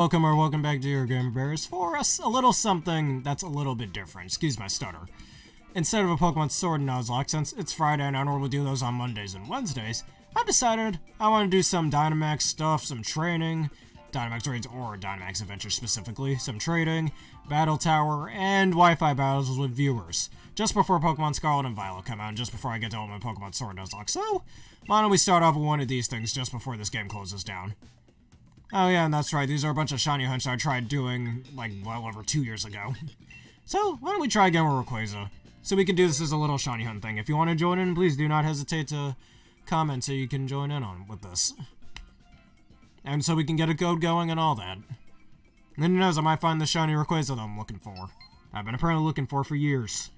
Welcome back to your Game Bears for us a little something that's a little bit different. Excuse my stutter. Instead of a Pokemon Sword and Nuzlocke, since it's Friday and I normally do those on Mondays and Wednesdays, I've decided I want to do some Dynamax stuff, some training, Dynamax raids or Dynamax adventures specifically, some trading, Battle Tower, and Wi-Fi battles with viewers, just before Pokemon Scarlet and Violet come out, and just before I get done with my Pokemon Sword and Nuzlocke. So, why don't we start off with one of these things just before this game closes down. Oh yeah, and that's right, these are a bunch of shiny hunts I tried doing, like, well over 2 years ago. So, why don't we try again with Rayquaza? So we can do this as a little shiny hunt thing. If you want to join in, please do not hesitate to comment so you can join in on with this. And so we can get a code going and all that. And then who knows, I might find the shiny Rayquaza that I'm looking for. I've been apparently looking for years.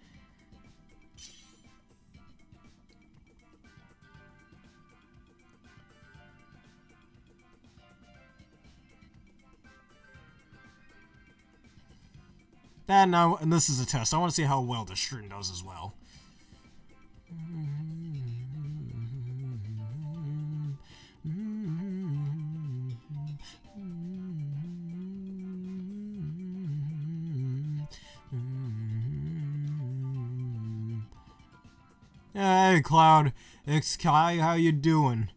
And this is a test. I want to see how well this stream does as well. Hey, Cloud. It's Kai. How you doing?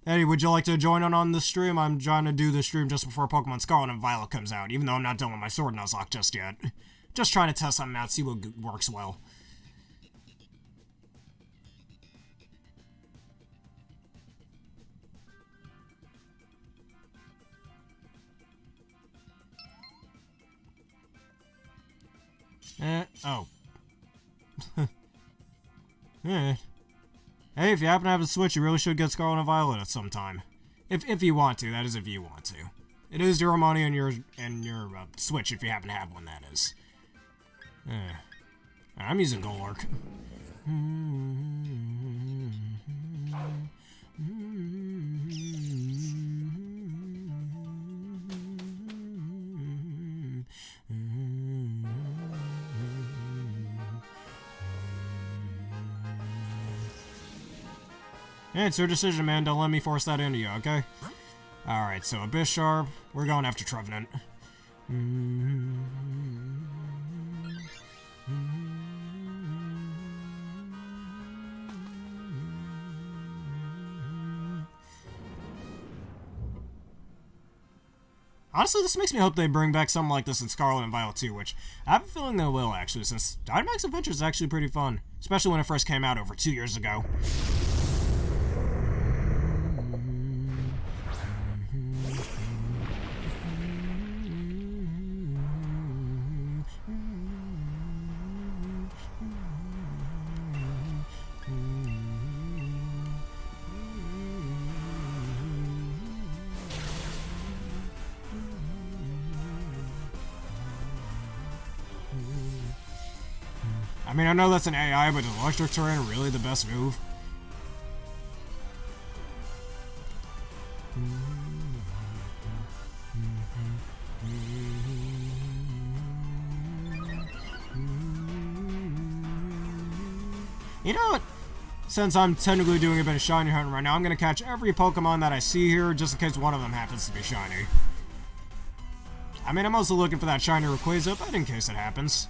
Hey, would you like to join on the stream? I'm trying to do the stream just before Pokemon Scarlet and Violet comes out, even though I'm not done with my Sword Nuzlocke just yet. Just trying to test something out, see what works well. Oh. Yeah. Hey, if you happen to have a Switch, you really should get Scarlet and Violet at some time. If you want to, that is if you want to. It is your money and your Switch if you happen to have one, that is. I'm using Golurk. Hey, it's your decision, man. Don't let me force that into you, okay? Alright, so Abyss Sharp. We're going after Trevenant. Honestly, this makes me hope they bring back something like this in Scarlet and Violet too, which I have a feeling they will, actually, since Dynamax Adventure is actually pretty fun. Especially when it first came out over 2 years ago. I mean, I know that's an AI, but is Electric Terrain really the best move? You know what? Since I'm technically doing a bit of shiny hunting right now, I'm gonna catch every Pokemon that I see here, just in case one of them happens to be shiny. I mean, I'm also looking for that shiny Rayquaza, but in case it happens.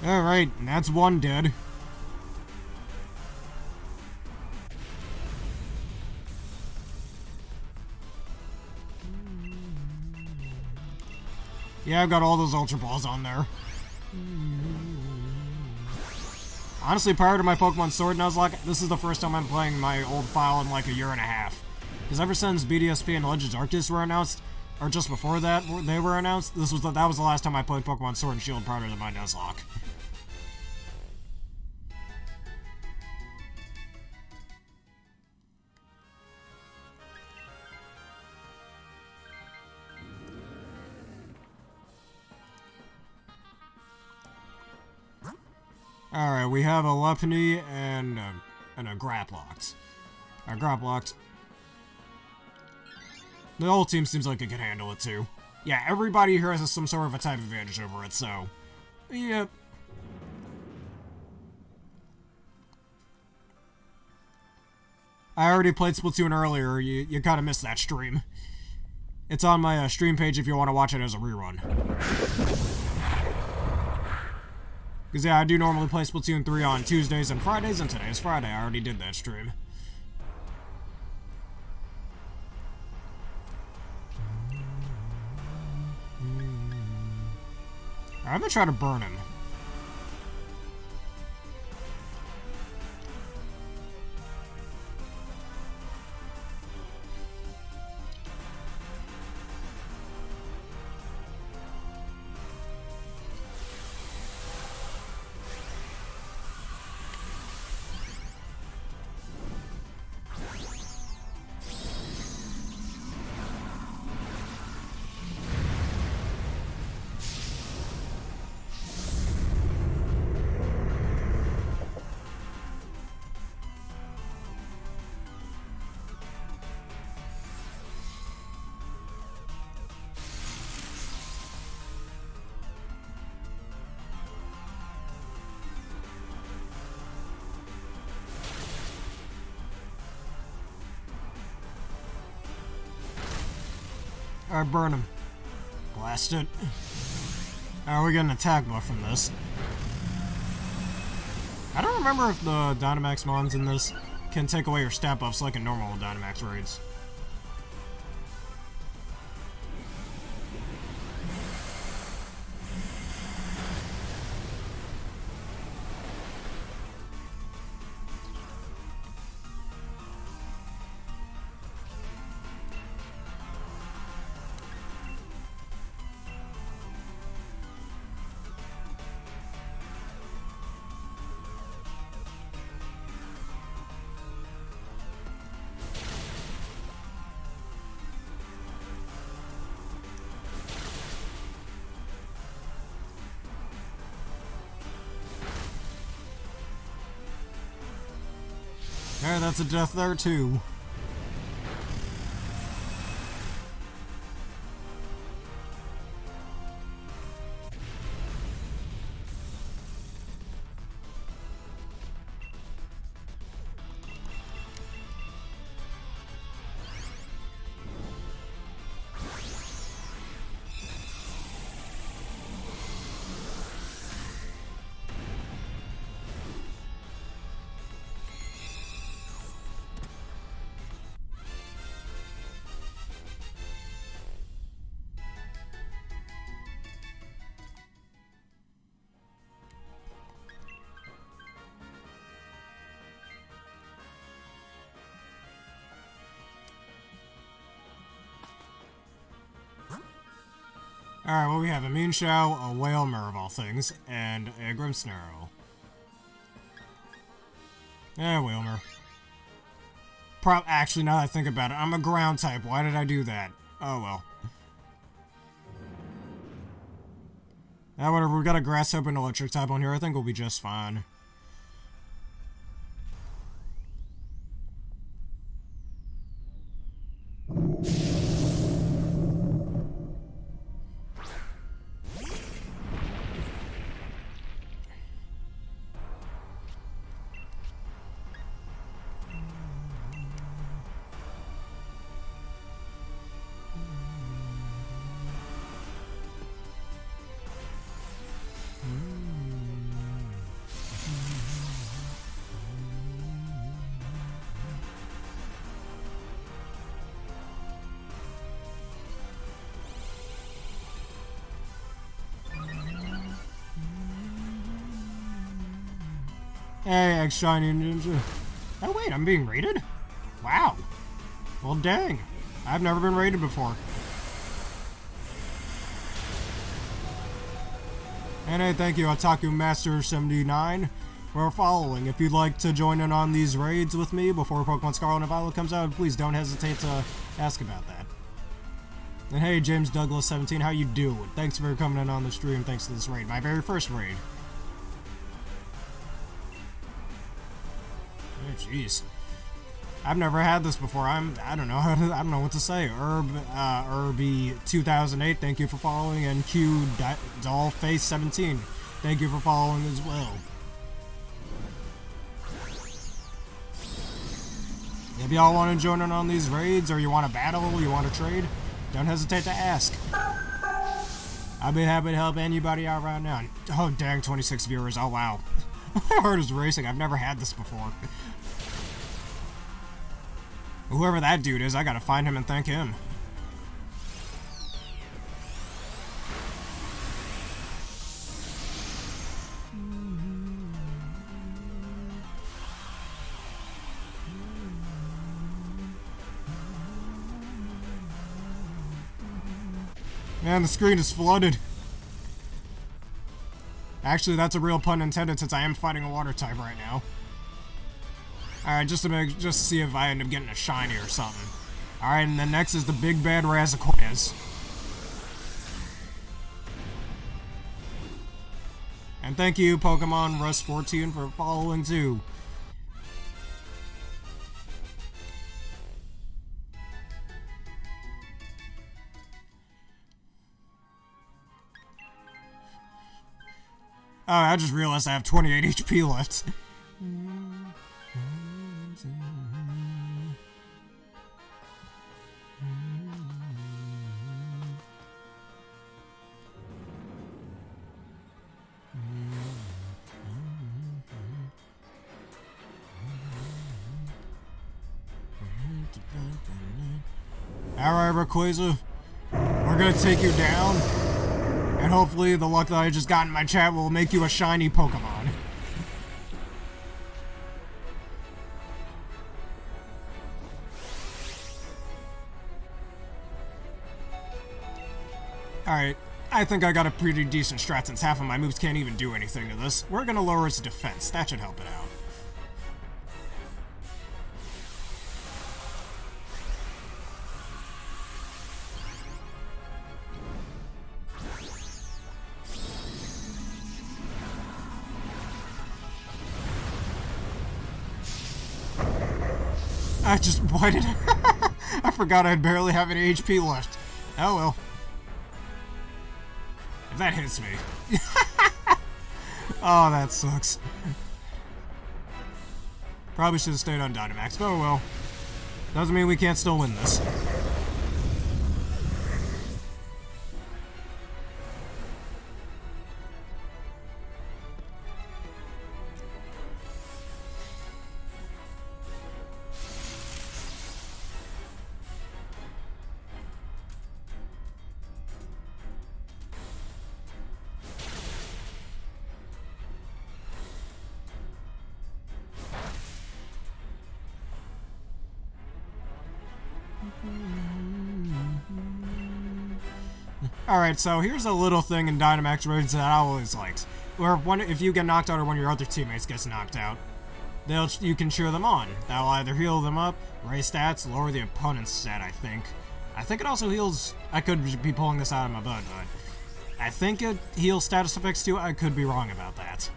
Alright, that's one dead. Yeah, I've got all those Ultra Balls on there. Honestly, prior to my Pokemon Sword Nuzlocke, this is the first time I'm playing my old file in like a year and a half. Because ever since BDSP and Legends Arceus were announced, or just before that they were announced, that was the last time I played Pokemon Sword and Shield prior to my Nuzlocke. Alright, we have a Lepony and a Graplocked. Graplocked. The whole team seems like it can handle it too. Yeah, everybody here has some sort of a type advantage over it, so... Yep. I already played Splatoon earlier, you kinda missed that stream. It's on my stream page if you want to watch it as a rerun. Because yeah, I do normally play Splatoon 3 on Tuesdays and Fridays, and today is Friday. I already did that stream. I'm gonna try to burn him. Alright, burn him. Blast it. Alright, we get an attack buff from this. I don't remember if the Dynamax mons in this can take away your stat buffs like in normal Dynamax raids. Alright, that's a death there too. Alright, well we have a Moonshell, a Whalmer of all things, and a Grimmsnarl. Whalmer. Actually, now that I think about it, I'm a ground type. Why did I do that? Oh well. Whatever, we've got a grass type and electric type on here. I think we'll be just fine. Hey, X-Shiny Ninja. Oh wait, I'm being raided? Wow. Well dang. I've never been raided before. And hey, thank you, Otaku Master 79, for following. If you'd like to join in on these raids with me before Pokemon Scarlet and Violet comes out, please don't hesitate to ask about that. And hey, James Douglas 17, how you doing? Thanks for coming in on the stream. Thanks to this raid, my very first raid. Oh, jeez. I've never had this before. I don't know what to say. Irby 2008, thank you for following, and Q Dollface 17, thank you for following as well. If y'all want to join in on these raids, or you want to battle, you want to trade, don't hesitate to ask. I'd be happy to help anybody out right now. Oh dang, 26 viewers. Oh wow. My heart is racing. I've never had this before. Whoever that dude is, I gotta find him and thank him. Man, the screen is flooded. Actually, that's a real pun intended since I am fighting a water type right now. Alright, just to see if I end up getting a shiny or something. Alright, and then next is the big bad Razquaza. And thank you, Pokemon Rust 14, for following too. Oh, I just realized I have 28 HP left. Alright, Rayquaza, we're gonna take you down, and hopefully the luck that I just got in my chat will make you a shiny Pokemon. Alright, I think I got a pretty decent strat since half of my moves can't even do anything to this. We're gonna lower its defense, that should help it out. Why did I forgot I barely have any HP left. Oh well. If that hits me. Oh, that sucks. Probably should have stayed on Dynamax, but oh well. Doesn't mean we can't still win this. Alright, so here's a little thing in Dynamax raids that I always liked. Where if you get knocked out or one of your other teammates gets knocked out, you can cheer them on. That'll either heal them up, raise stats, lower the opponent's stat, I think. I think it also heals... I could be pulling this out of my butt, but... I think it heals status effects too. I could be wrong about that.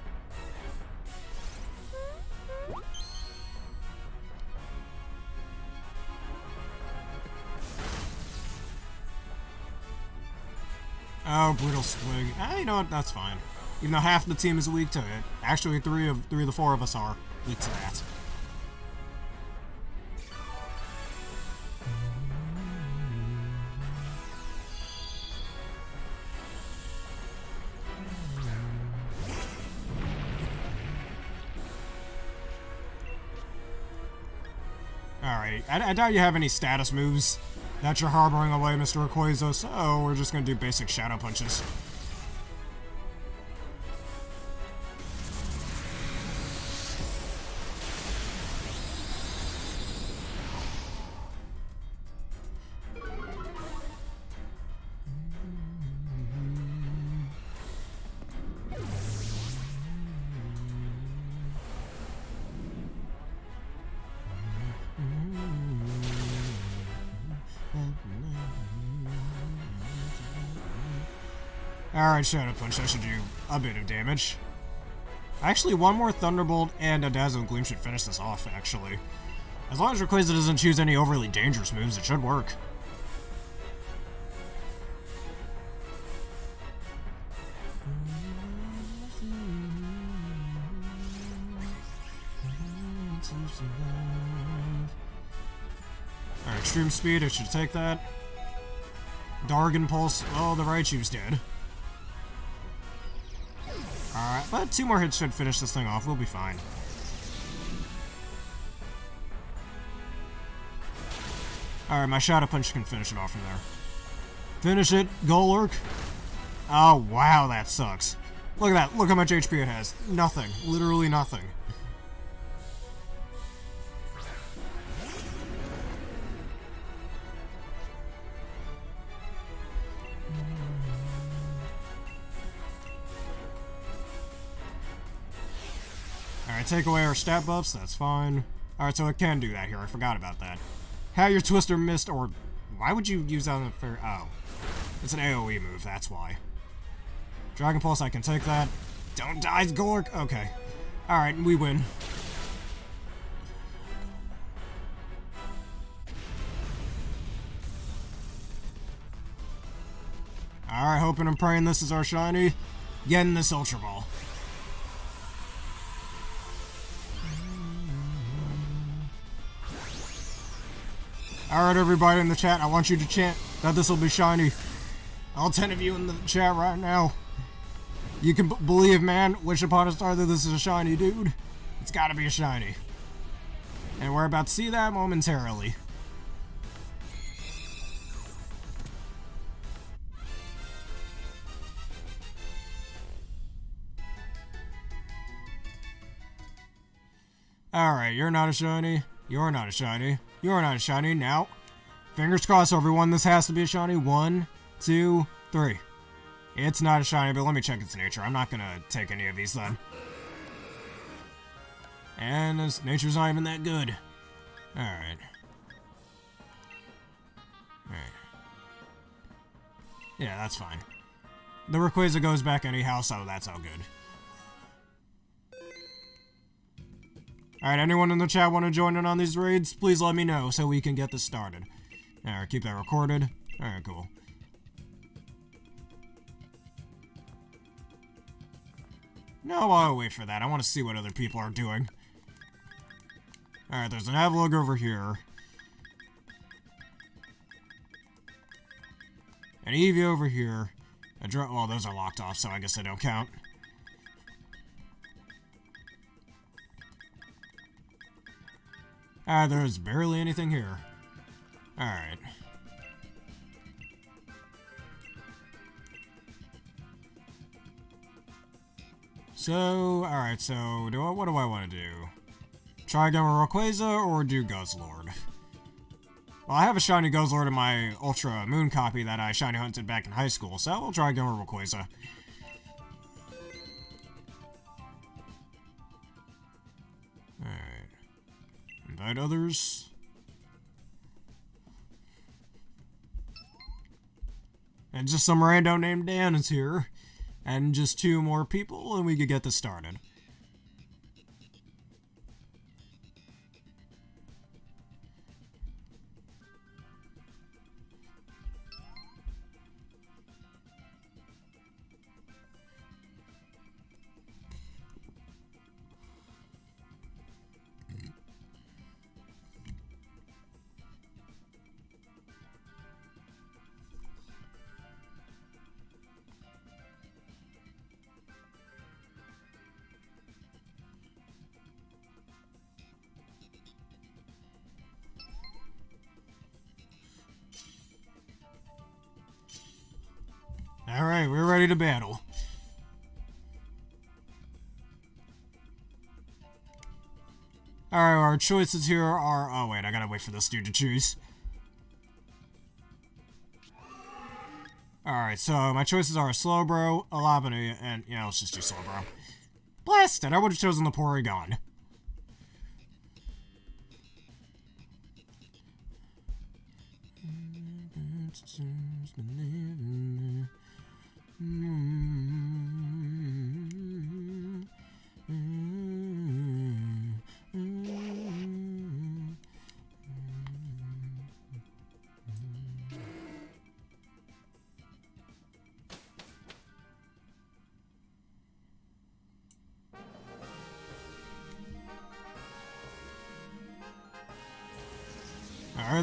Oh, Brutal Swig. You know what? That's fine. Even though half the team is weak to it. Actually, three of the four of us are weak to that. Alright, I doubt you have any status moves that you're harboring away, Mr. Rayquaza, so we're just gonna do basic Shadow Punches. Alright, Shadow Punch, that should do a bit of damage. Actually, one more Thunderbolt and a Dazzling Gleam should finish this off, actually. As long as Rayquaza doesn't choose any overly dangerous moves, it should work. Alright, Extreme Speed, it should take that. Dargon Pulse, oh, the Raichu's dead. Alright, but 2 more hits should finish this thing off, we'll be fine. Alright, my Shadow Punch can finish it off from there. Finish it, Golurk. Oh, wow, that sucks. Look at that, look how much HP it has. Nothing, literally nothing. Alright, take away our stat buffs, that's fine. Alright, so it can do that here, I forgot about that. How your Twister missed, or why would you use that on the fair? Oh, it's an AoE move, that's why. Dragon Pulse, I can take that. Don't die, Golurk! Okay. Alright, we win. Alright, hoping and praying this is our shiny. Getting this Ultra Ball. Alright, everybody in the chat, I want you to chant that this will be shiny. All 10 of you in the chat right now. You can believe, man, wish upon a star that this is a shiny, dude. It's gotta be a shiny. And we're about to see that momentarily. Alright, you're not a shiny. You're not a shiny. You're not a shiny. Now, fingers crossed, everyone. This has to be a shiny. 1, 2, 3. It's not a shiny, but let me check its nature. I'm not gonna take any of these then. And this nature's not even that good. Alright. Alright. Yeah, that's fine. The Rayquaza goes back anyhow, so that's all good. Alright, anyone in the chat want to join in on these raids? Please let me know so we can get this started. Alright, keep that recorded. Alright, cool. No, I'll wait for that. I want to see what other people are doing. Alright, there's an Avalugg over here. An Eevee over here. Well, those are locked off, so I guess they don't count. There's barely anything here. Alright. So, alright, so, what do I want to do? Try again with Rayquaza, or do Guzzlord? Well, I have a shiny Guzzlord in my Ultra Moon copy that I shiny hunted back in high school, so we'll try again with Rayquaza. Alright. Invite others. And just some rando named Dan is here. And just 2 more people, and we could get this started. Alright, we're ready to battle. Alright, our choices here are... Oh, wait, I gotta wait for this dude to choose. Alright, so my choices are a Slowbro, a Lopunny, and... Yeah, let's just do Slowbro. Blasted! I would've chosen the Porygon. Alright,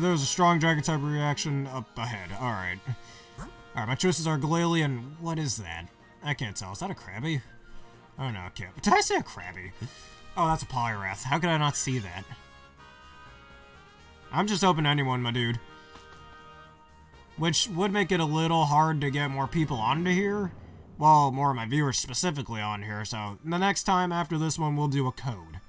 there was a strong dragon type reaction up ahead. Alright. Alright, my choices are Glalie and what is that? I can't tell. Is that a Krabby? Oh no, okay. Did I say a Krabby? Oh, that's a Poliwrath. How could I not see that? I'm just open to anyone, my dude. Which would make it a little hard to get more people onto here. Well, more of my viewers specifically on here, so the next time after this one, we'll do a code.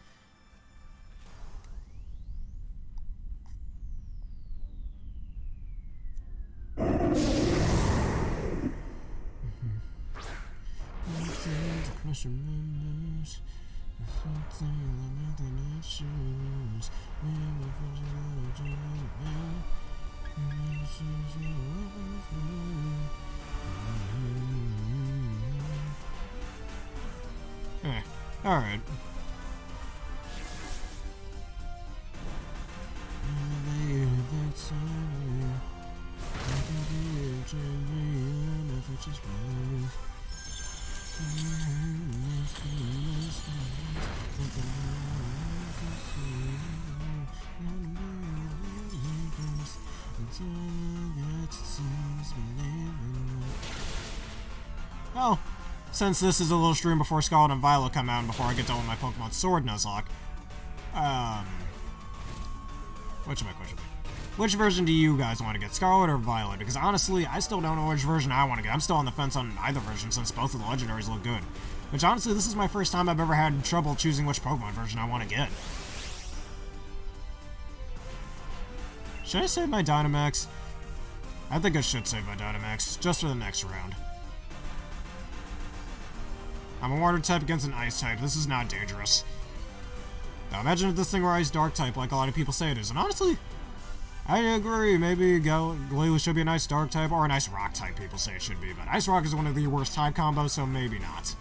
Alright. Well, since this is a little stream before Scarlet and Violet come out and before I get done with my Pokemon Sword Nuzlocke, what should my question be? Which version do you guys want to get, Scarlet or Violet? Because honestly, I still don't know which version I want to get. I'm still on the fence on either version since both of the legendaries look good. Which honestly, this is my first time I've ever had trouble choosing which Pokemon version I want to get. Should I save my Dynamax? I think I should save my Dynamax, just for the next round. I'm a water type against an ice type. This is not dangerous. Now imagine if this thing were ice dark type like a lot of people say it is. And honestly, I agree. Maybe Glalie should be an ice dark type or an ice rock type people say it should be. But ice rock is one of the worst type combos, so maybe not.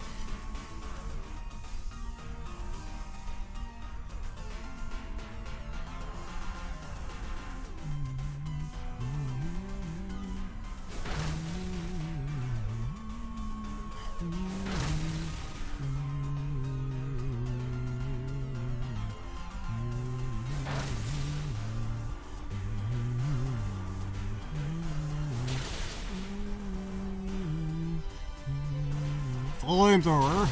Flamethrower.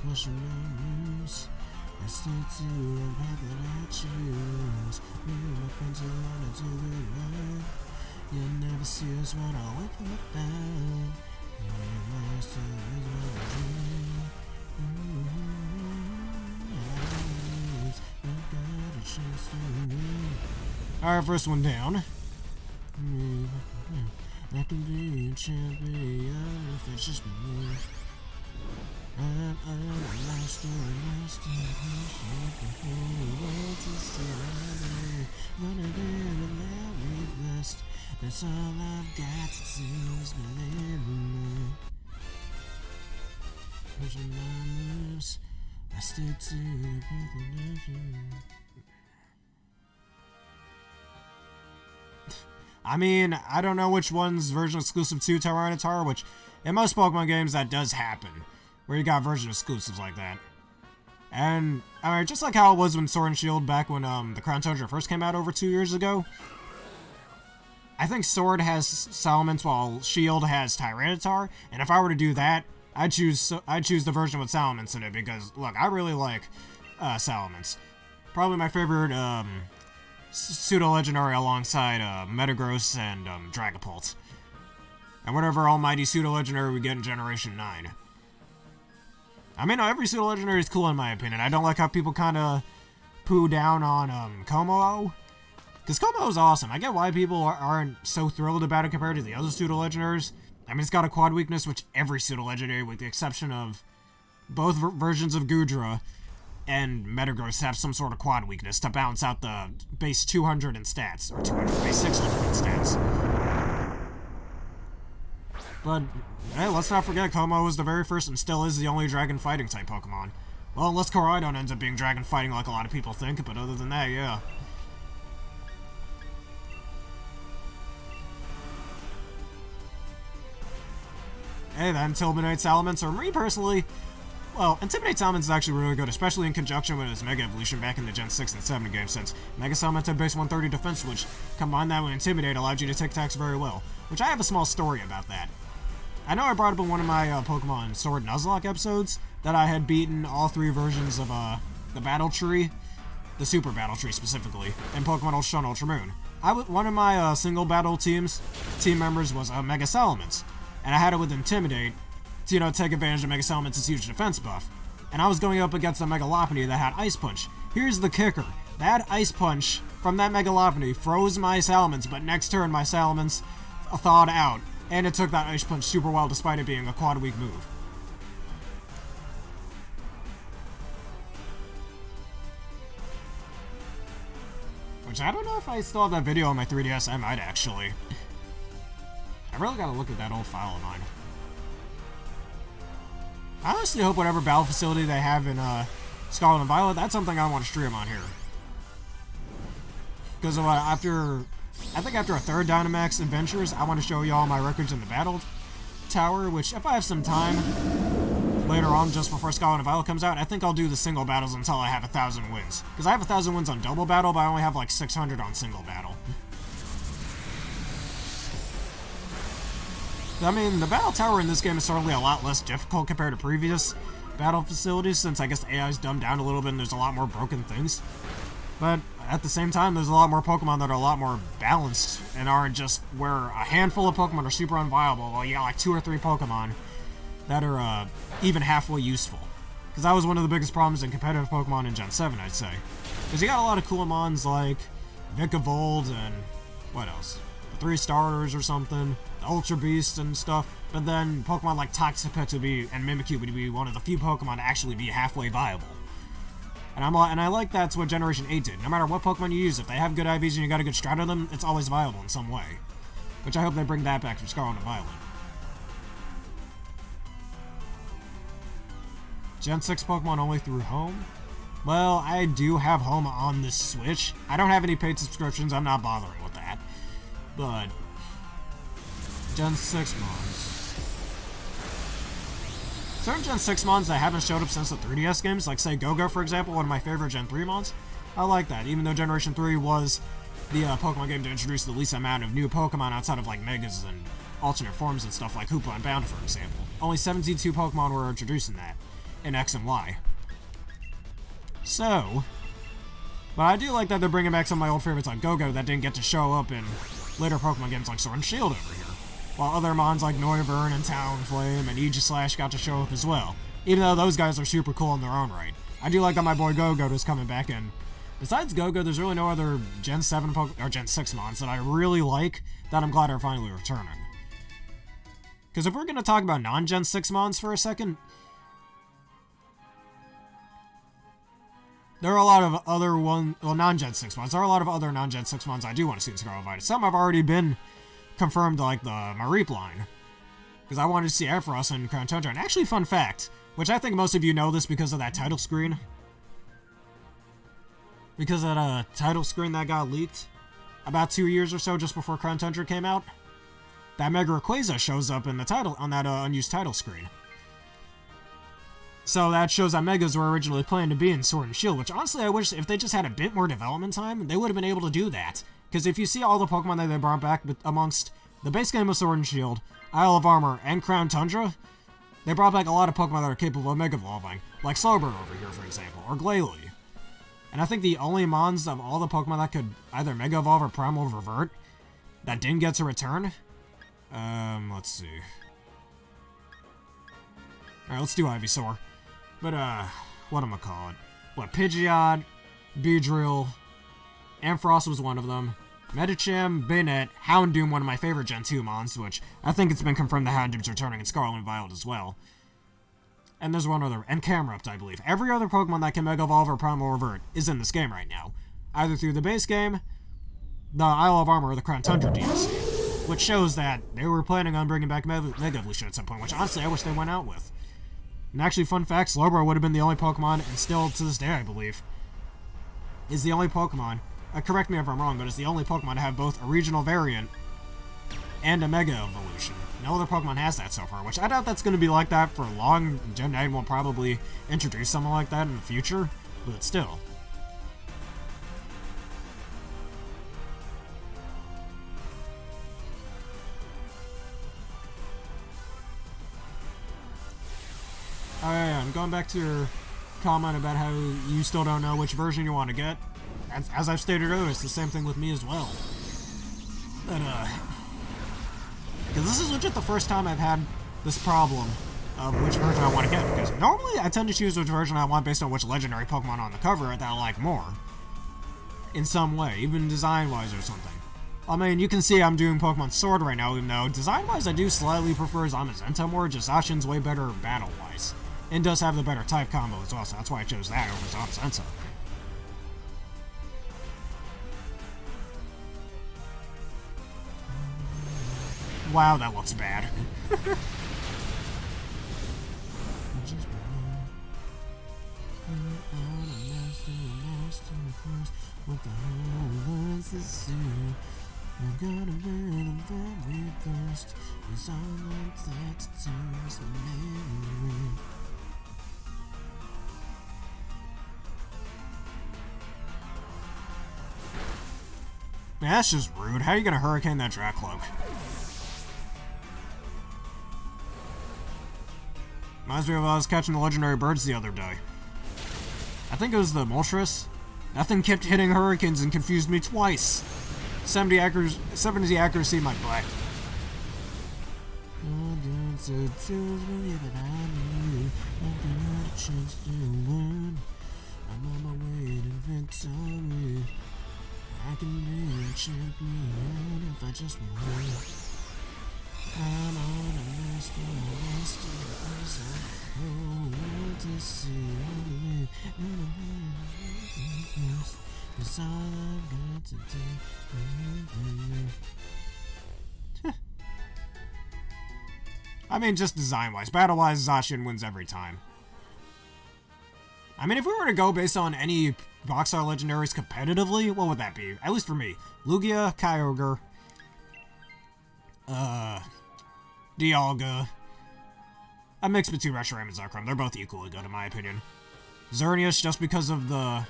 Question moves. I stay to the path that I choose. Me and my friends are on to the right. You'll never see us run away from the bed. You must always want to I've got a chance to win. Alright, first one down. I can be a champion if it's just me. I'm lost or lost in the whole world to see. Gonna get a very blessed. That's all I've got to do is believe in me. Pushing my moves, I stick to the perfect. I mean, I don't know which one's version exclusive to Tyranitar, which in most Pokemon games that does happen. Where you got version exclusives like that. And, I mean, just like how it was when Sword and Shield back when the Crown Tundra first came out over 2 years ago. I think Sword has Salamence while Shield has Tyranitar, and if I were to do that, I'd choose the version with Salamence in it because, look, I really like Salamence. Probably my favorite pseudo-legendary alongside Metagross and Dragapult. And whatever almighty pseudo-legendary we get in Generation 9. I mean, every pseudo-legendary is cool in my opinion. I don't like how people kind of poo down on Como. Because Como is awesome. I get why people aren't so thrilled about it compared to the other pseudo-legendaries. I mean, it's got a quad weakness, which every pseudo-legendary, with the exception of both versions of Goodra and Metagross, have some sort of quad weakness to balance out the base 200 in stats, or 200, base 600 in stats. But, hey, let's not forget Como was the very first and still is the only dragon fighting type Pokemon. Well, unless Koraidon ends up being dragon fighting like a lot of people think, but other than that, yeah. Hey, that Intimidates Elements, or me personally, well, Intimidates Elements is actually really good, especially in conjunction with its Mega Evolution back in the Gen 6 and 7 games, since Mega Elements had base 130 defense, which combined that with Intimidate allowed you to take attacks very well, which I have a small story about that. I know I brought up in one of my Pokemon Sword and Nuzlocke episodes that I had beaten all 3 versions of the Battle Tree, the Super Battle Tree specifically, in Pokemon Ultra Sun, Ultra Moon. One of my single battle team members was Mega Salamence, and I had it with Intimidate to, you know, take advantage of Mega Salamence's huge defense buff. And I was going up against a Mega Lopunny that had Ice Punch. Here's the kicker. That Ice Punch from that Mega Lopunny froze my Salamence, but next turn my Salamence thawed out, and it took that Ice Punch super well despite it being a quad weak move. Which I don't know if I still have that video on my 3DS, I might actually. I really gotta look at that old file of mine. I honestly hope whatever battle facility they have in Scarlet and Violet, that's something I want to stream on here. Because I think after a third Dynamax Adventures, I want to show y'all my records in the Battle Tower, which if I have some time later on, just before Scarlet and Violet comes out, I think I'll do the single battles until I have 1,000 wins. Because I have 1,000 wins on double battle, but I only have like 600 on single battle. I mean, the Battle Tower in this game is certainly a lot less difficult compared to previous battle facilities, since I guess the AI is dumbed down a little bit and there's a lot more broken things. But at the same time, there's a lot more Pokemon that are a lot more balanced and aren't just where a handful of Pokemon are super unviable, while you got like 2 or 3 Pokemon that are even halfway useful. Because that was one of the biggest problems in competitive Pokemon in Gen 7, I'd say. Because you got a lot of cool mons like Vikavolt and what else? The 3 starters or something, the Ultra Beast and stuff, but then Pokemon like Toxapex and Mimikyu would be one of the few Pokemon to actually be halfway viable. And I like that's what Generation 8 did. No matter what Pokemon you use, if they have good IVs and you got a good strat on them, it's always viable in some way. Which I hope they bring that back for Scarlet and Violet. Gen 6 Pokemon only through Home? Well, I do have Home on the Switch. I don't have any paid subscriptions, I'm not bothering with that. But Gen 6 mons. Certain Gen 6 mons that haven't showed up since the 3DS games, like say Go-Go for example, one of my favorite Gen 3 mons. I like that, even though Generation 3 was the Pokemon game to introduce the least amount of new Pokemon outside of like Megas and alternate forms and stuff like Hoopa and Bound, for example. Only 72 Pokemon were introduced in that, in X and Y. So, but I do like that they're bringing back some of my old favorites like Go-Go that didn't get to show up in later Pokemon games like Sword and Shield over here. While other mons like Noivern and Talonflame and Aegislash got to show up as well. Even though those guys are super cool in their own right. I do like that my boy Go-Go is coming back in. Besides Go-Go, there's really no other Gen 7 or Gen 6 mons that I really like that I'm glad are finally returning. Because if we're going to talk about non-Gen 6 mons for a second, there are a lot of other non-Gen 6 mons. There are a lot of other non-Gen 6 mons I do want to see in Scarlet and Violet. Some have already been confirmed, like the Mareep line. Because I wanted to see Airfrost and Crown Tundra. And actually, fun fact, which I think most of you know this because of that title screen. Because of that title screen that got leaked about 2 years or so just before Crown Tundra came out. That Mega Rayquaza shows up in the title, on that unused title screen. So that shows that Megas were originally planned to be in Sword and Shield, which honestly I wish if they just had a bit more development time, they would have been able to do that. Because if you see all the Pokemon that they brought back amongst the base game of Sword and Shield, Isle of Armor, and Crown Tundra, they brought back a lot of Pokemon that are capable of Mega Evolving, like Slowbro over here for example, or Glalie. And I think the only mons of all the Pokemon that could either Mega Evolve or Primal Revert that didn't get to return. Let's see. Alright, let's do Ivysaur. But, whatchamacallit? What, Pidgeot, Beedrill, Ampharos was one of them. Medicham, Banette, Houndoom, one of my favorite Gen 2 mons, which I think it's been confirmed that Houndoom's returning in Scarlet and Violet as well. And there's one other, and Camerupt, I believe. Every other Pokemon that can Mega Evolve or Primal Revert is in this game right now. Either through the base game, the Isle of Armor, or the Crown Tundra DLC. Which shows that they were planning on bringing back Mega Evolution at some point, which honestly I wish they went out with. And actually, fun fact, Slowbro would have been the only Pokemon, and still to this day I believe, is the only Pokemon, correct me if I'm wrong, but it's the only Pokemon to have both a regional variant and a Mega Evolution. No other Pokemon has that so far, which I doubt that's going to be like that for long. Gen 9 will probably introduce something like that in the future, but still. Oh yeah, and going back to your comment about how you still don't know which version you want to get, as I've stated earlier, it's the same thing with me as well. But, because this is legit the first time I've had this problem of which version I want to get, because normally I tend to choose which version I want based on which legendary Pokemon on the cover that I like more. In some way, even design-wise or something. I mean, you can see I'm doing Pokemon Sword right now, even though design-wise I do slightly prefer Zamazenta more, just Zacian's way better battle-wise. And does have the better type combo as well, so that's why I chose that over Zamazenta. Wow, that looks bad. Man, that's just rude. How are you gonna Hurricane that Dracloak? Reminds me of I was catching the legendary birds the other day. I think it was the Moltres. That thing kept hitting Hurricanes and confused me twice. 70 accuracy, my butt. I'm on my way to victory. I can be a champion if I just want. I'm on a list I want to see. It's all I've got to do. I mean, just design-wise. Battle-wise, Zacian wins every time. I mean, if we were to go based on any Boxstar legendaries competitively, what would that be? At least for me. Lugia, Kyogre, Dialga. A mix between Reshiram and Zekrom. They're both equally good, in my opinion. Xerneas, just because of the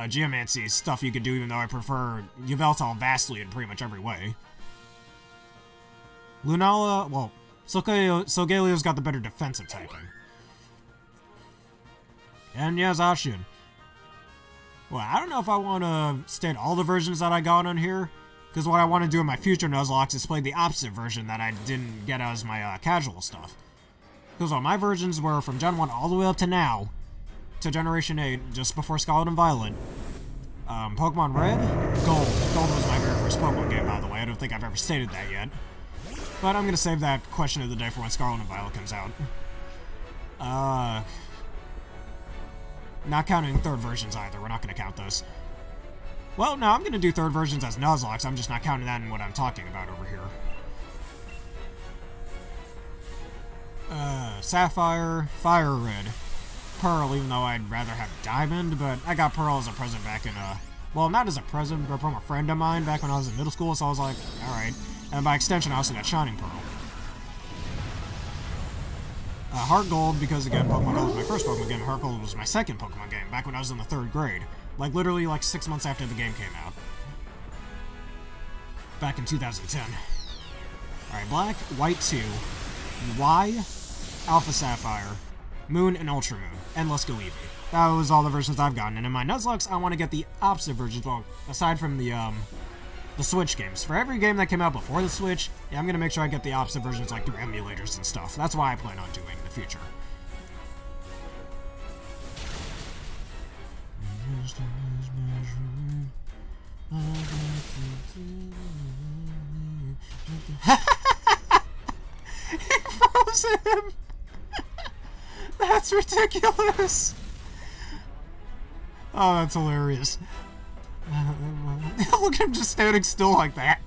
Geomancy stuff you could do, even though I prefer Yveltal vastly in pretty much every way. Lunala, well, Solgaleo's got the better defensive typing. And yeah, Zacian. Well, I don't know if I want to state all the versions that I got on here, because what I want to do in my future Nuzlocke is play the opposite version that I didn't get as my casual stuff. Because my versions were from Gen 1 all the way up to now, to Generation 8, just before Scarlet and Violet. Pokemon Red, Gold. Gold was my very first Pokemon game, by the way. I don't think I've ever stated that yet. But I'm going to save that question of the day for when Scarlet and Violet comes out. Not counting third versions either. We're not going to count those. Well, no, I'm going to do third versions as Nuzlocke. I'm just not counting that in what I'm talking about over here. Sapphire, Fire Red, Pearl, even though I'd rather have Diamond, but I got Pearl as a present back in, well, not as a present, but from a friend of mine back when I was in middle school, so I was like, alright. And by extension, I also got Shining Pearl. Heart Gold, because again, Pokemon Gold was my first Pokemon game, Heart Gold was my second Pokemon game, back when I was in the 3rd grade. Like, literally, like, 6 months after the game came out. Back in 2010. Alright, Black, White 2, Y, Alpha Sapphire, Moon, and Ultra Moon. And let's go Eevee. That was all the versions I've gotten. And in my Nuzlocke, I want to get the opposite versions. Well, aside from the Switch games. For every game that came out before the Switch, yeah, I'm going to make sure I get the opposite versions like through emulators and stuff. That's why I plan on doing in the future. He froze him! That's ridiculous! Oh, that's hilarious. Look at him just standing still like that.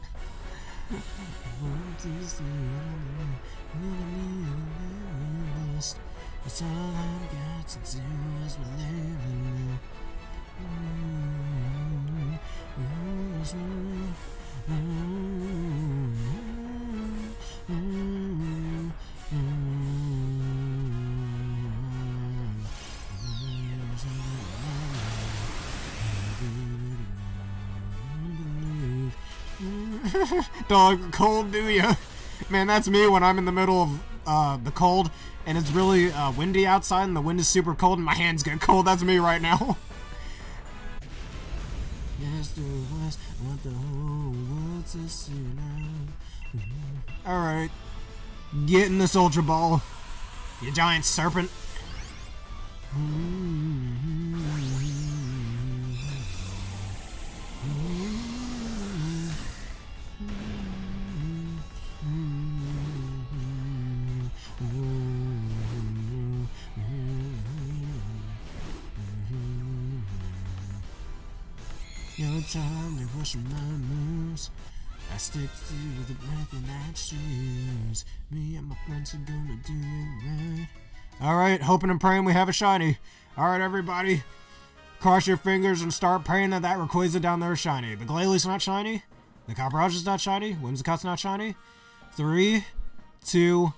That's all I've got to do is believe Dog, cold, do ya? Man, that's me when I'm in the middle of the cold and it's really windy outside and the wind is super cold and my hands get cold. That's me right now. Alright. Get in this Ultra Ball, you giant serpent. No time to rush my moves. I stick to the method I choose. Me and my friends are gonna do it right. Alright, hoping and praying we have a shiny. Alright, everybody. Cross your fingers and start praying that Rayquaza down there is shiny. The Glalie not shiny. The Caprage is not shiny. Whimsicott's not shiny. 3, 2,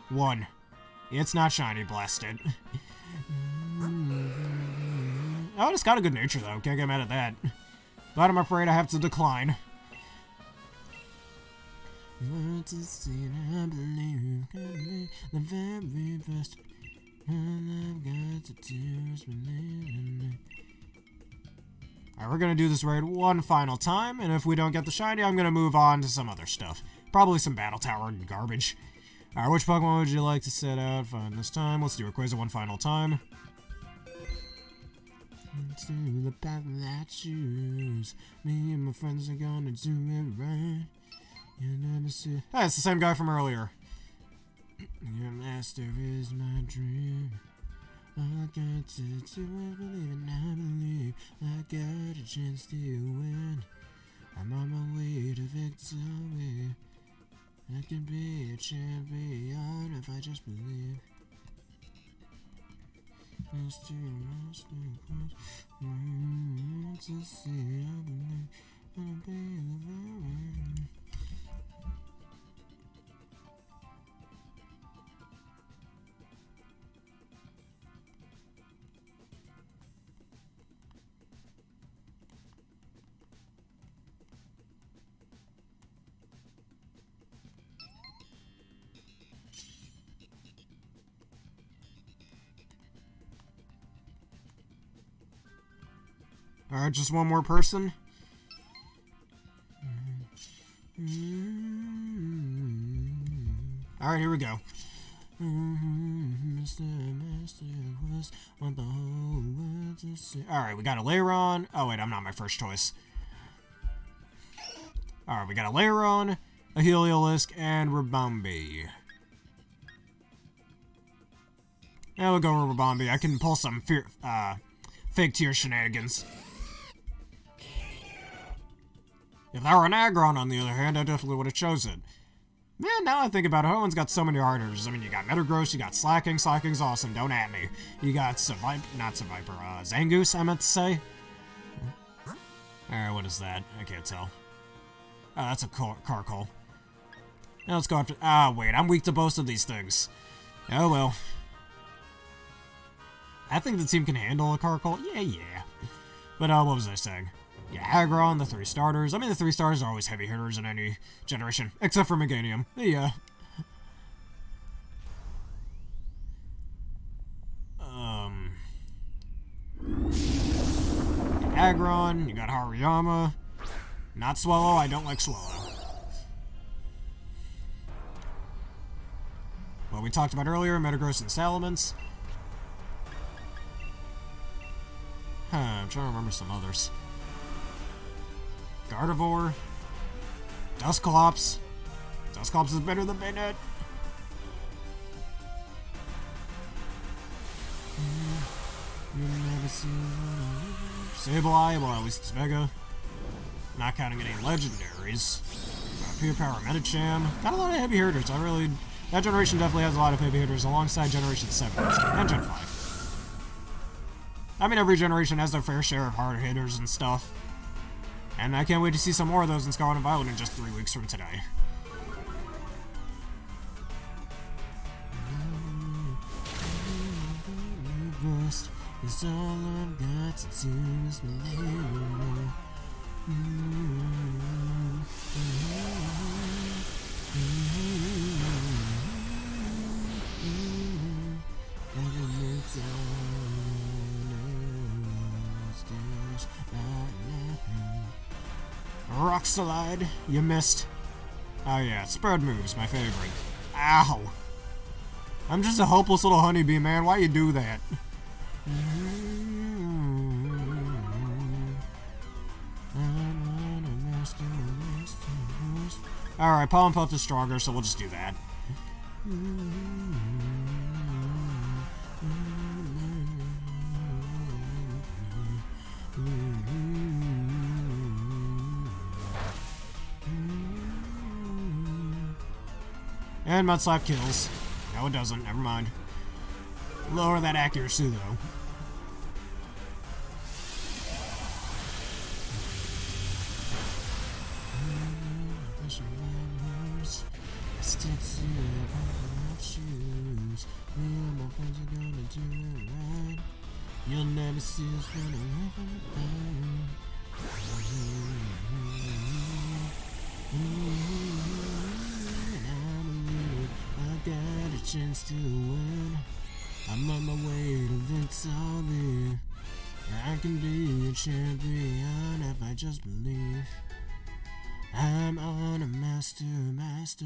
1. It's not shiny, blasted. Oh, it's got a good nature, though. Can't get mad at that. But I'm afraid I have to decline. Want to see I believe the very best. All I've got to do is believe in me. Alright, we're gonna do this raid one final time, and if we don't get the shiny, I'm gonna move on to some other stuff. Probably some Battle Tower garbage. Alright, which Pokemon would you like to set out fun this time? Let's do Rayquaza one final time. To the path that I choose. Me and my friends are gonna do it right. You never see. Hey, it's the same guy from earlier. Your master is my dream. All I got to do is believe, and I believe I got a chance to win. I'm on my way to victory. I can be a champion if I just believe. To see, I believe I'll be the very. Alright, just one more person. Alright, here we go. Alright, we got a Lairon. Oh wait, I'm not my first choice. Alright, we got a Lairon, a Heliolisk, and Ribombee. Yeah, we'll go with Ribombee. I can pull some fake tier shenanigans. If that were an Aggron, on the other hand, I definitely would have chosen it. Man, now I think about it, everyone's got so many harders. I mean, you got Metagross, you got Slacking. Slacking's awesome, don't at me. You got Zangoose, I meant to say. Alright, what is that? I can't tell. Oh, that's a Carkol. Now let's go after. Ah, wait, I'm weak to both of these things. Oh well. I think the team can handle a Carkol. Yeah. But what was I saying? Yeah, Aggron, the 3 starters. I mean, the 3 starters are always heavy hitters in any generation, except for Meganium. Yeah. Aggron, you got Hariyama. Not Swallow, I don't like Swallow. What we talked about earlier, Metagross and Salamence. I'm trying to remember some others. Gardevoir. Dusclops. Dusclops is better than Banette. Sableye, well at least it's Mega. Not counting any legendaries. Pure Power Medicham. Got a lot of heavy hitters. That generation definitely has a lot of heavy hitters alongside Generation 7 and Gen 5. I mean, every generation has their fair share of hard hitters and stuff. And I can't wait to see some more of those in Scarlet and Violet in just 3 weeks from today. It's all I've got to do is believe in me. Rock Slide, you missed. Oh yeah, spread moves, my favorite. Ow! I'm just a hopeless little honeybee, man. Why you do that? Alright, Pollen Puff is stronger, so we'll just do that. And Mudslap kills. No, it doesn't. Never mind. Lower that accuracy, though. You'll never see us run away from the pain. I got a chance to win. I'm on my way to victory. I can be a champion if I just believe. I'm on a master quest.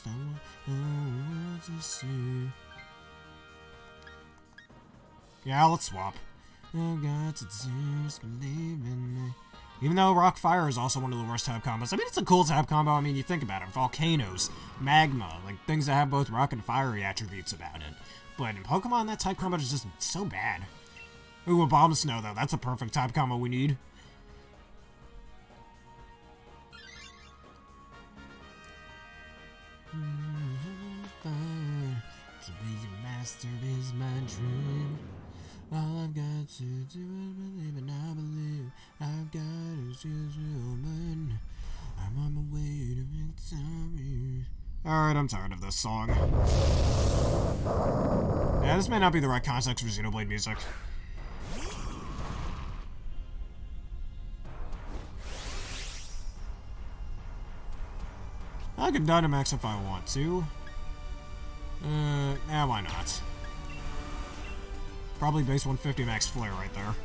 I want the world to see. Yeah, let's swap. I've got to just believe in me. Even though Rock Fire is also one of the worst type combos. I mean, it's a cool type combo. I mean, you think about it. Volcanoes, Magma, like things that have both rock and fiery attributes about it. But in Pokemon, that type combo is just so bad. Ooh, a Bomb Snow, though. That's a perfect type combo we need. To be a master is my dream. All I've got to do is believe, and I believe I've got to choose woman. I'm on my way to victory. Alright, I'm tired of this song. Yeah, this may not be the right context for Xenoblade music. I can Dynamax if I want to. Why not? Probably base 150 max flare right there.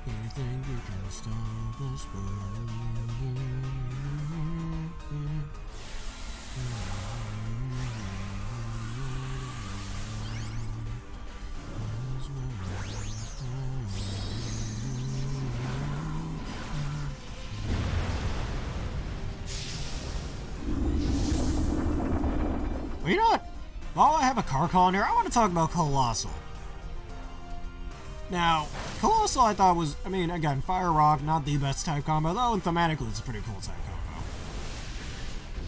You think you can stop us, well, you know what? While I have a car call in here, I want to talk about Colossal. Now, Colossal I thought was, I mean, again, Fire Rock, not the best type combo, though, and thematically it's a pretty cool type combo.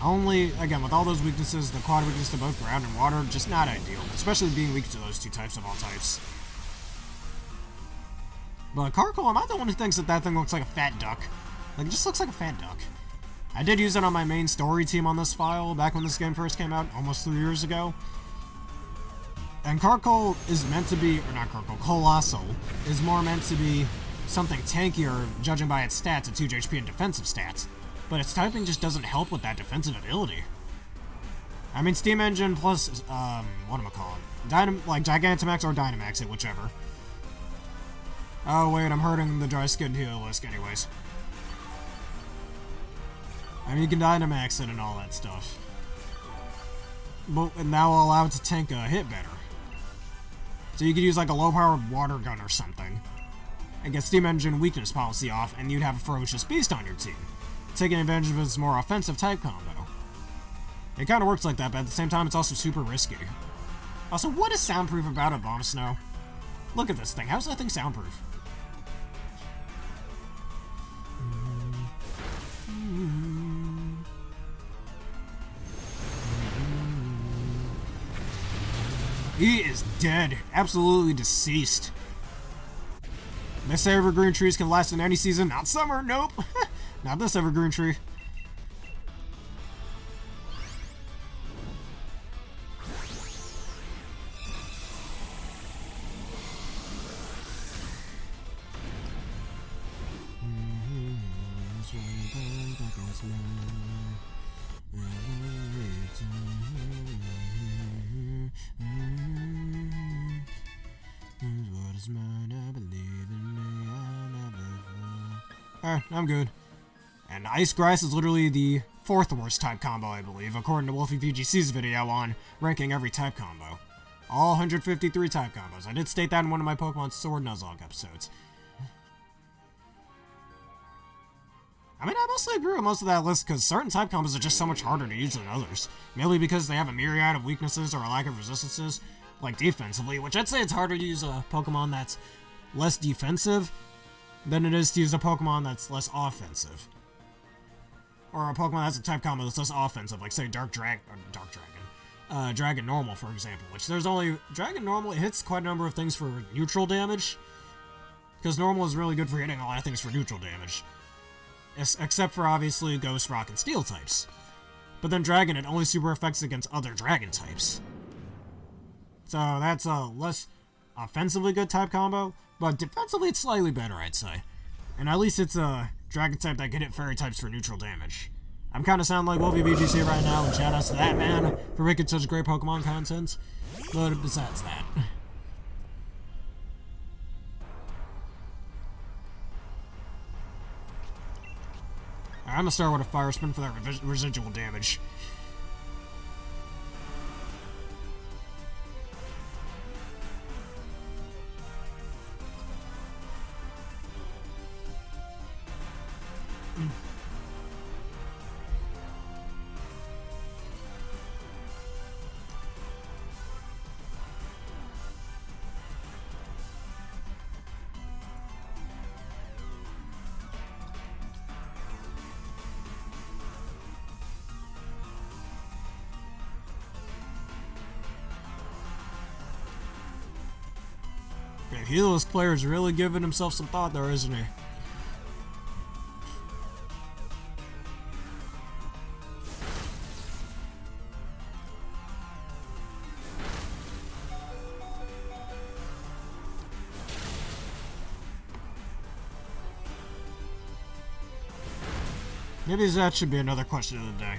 Only, again, with all those weaknesses, the quad weakness to both ground and water, just not ideal, especially being weak to those two types of all types. But Carkol, am I the one who thinks that that thing looks like a fat duck? Like, it just looks like a fat duck. I did use it on my main story team on this file back when this game first came out, almost 3 years ago. And Carkol is meant to be, or not Carkol, Colossal is more meant to be something tankier, judging by its stats at 2 HP and defensive stats. But its typing just doesn't help with that defensive ability. I mean, Steam Engine plus, whatchamacallit? Like Gigantamax or Dynamax it, whichever. Oh wait, I'm hurting the dry skin Heliolisk anyways. I mean, you can Dynamax it and all that stuff. But now will allow it to tank a hit better. So you could use like a low-powered water gun or something, and get Steam Engine weakness policy off, and you'd have a Ferocious Beast on your team, taking advantage of its more offensive type combo. It kind of works like that, but at the same time, it's also super risky. Also, what is soundproof about it, Bomb Snow? Look at this thing. How's that thing soundproof? He is dead. Absolutely deceased. They say evergreen trees can last in any season. Not summer, nope. Not this evergreen tree. Alright, I'm good. And Ice Grass is literally the 4th worst type combo, I believe, according to Wolfie VGC's video on ranking every type combo. All 153 type combos. I did state that in one of my Pokemon Sword Nuzlocke episodes. I mean, I mostly agree with most of that list, because certain type combos are just so much harder to use than others. Mainly because they have a myriad of weaknesses or a lack of resistances, like defensively, which I'd say it's harder to use a Pokemon that's less defensive than it is to use a Pokemon that's less offensive. Or a Pokemon that's a type combo that's less offensive, like say Dragon Normal, for example, which there's only... Dragon Normal, it hits quite a number of things for neutral damage, because Normal is really good for hitting a lot of things for neutral damage. Except for, obviously, Ghost, Rock, and Steel types. But then Dragon, it only super affects against other Dragon types. So that's a less offensively good type combo, but defensively it's slightly better, I'd say. And at least it's a Dragon type that can hit Fairy types for neutral damage. I'm kind of sounding like Wolfie VGC right now, and shout outs to that man for making such great Pokemon content. But besides that... I'm gonna start with a Fire Spin for that residual damage. Heliolisk player is really giving himself some thought there, isn't he? Maybe that should be another question of the day.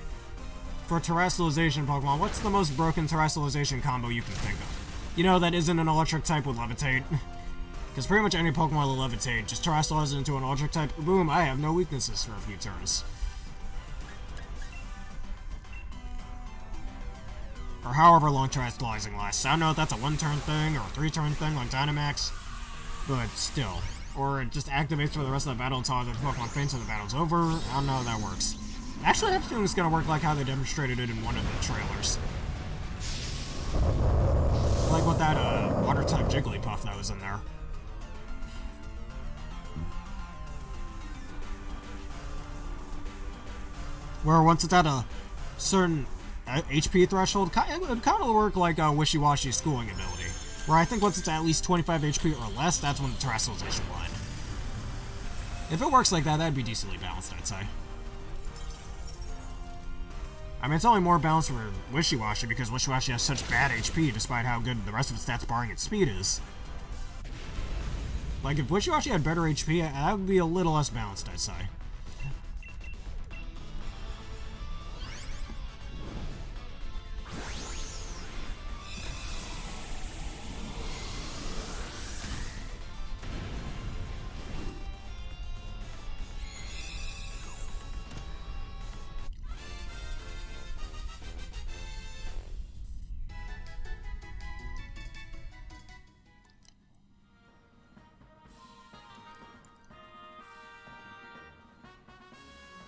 For terrestrialization Pokemon, what's the most broken terrestrialization combo you can think of? You know, that isn't an electric type with Levitate. Because pretty much any Pokemon will Levitate, just terrestrialize it into an electric type, boom, I have no weaknesses for a few turns. Or however long terrestrializing lasts. I don't know if that's a 1-turn thing or a 3-turn thing like Dynamax, but still. Or it just activates for the rest of the battle until the Pokemon faints and the battle's over. I don't know how that works. Actually, I have a feeling it's going to work like how they demonstrated it in one of the trailers. Like with that water-type Jigglypuff that was in there. Where once it's at a certain HP threshold, it would kind of work like a Wishy-Washy schooling ability. Where I think once it's at least 25 HP or less, that's when the terrestrialization line. If it works like that, that'd be decently balanced, I'd say. I mean, it's only more balanced for Wishy-Washy because Wishy-Washy has such bad HP despite how good the rest of its stats barring its speed is. Like, if Wishy-Washy had better HP, that would be a little less balanced, I'd say.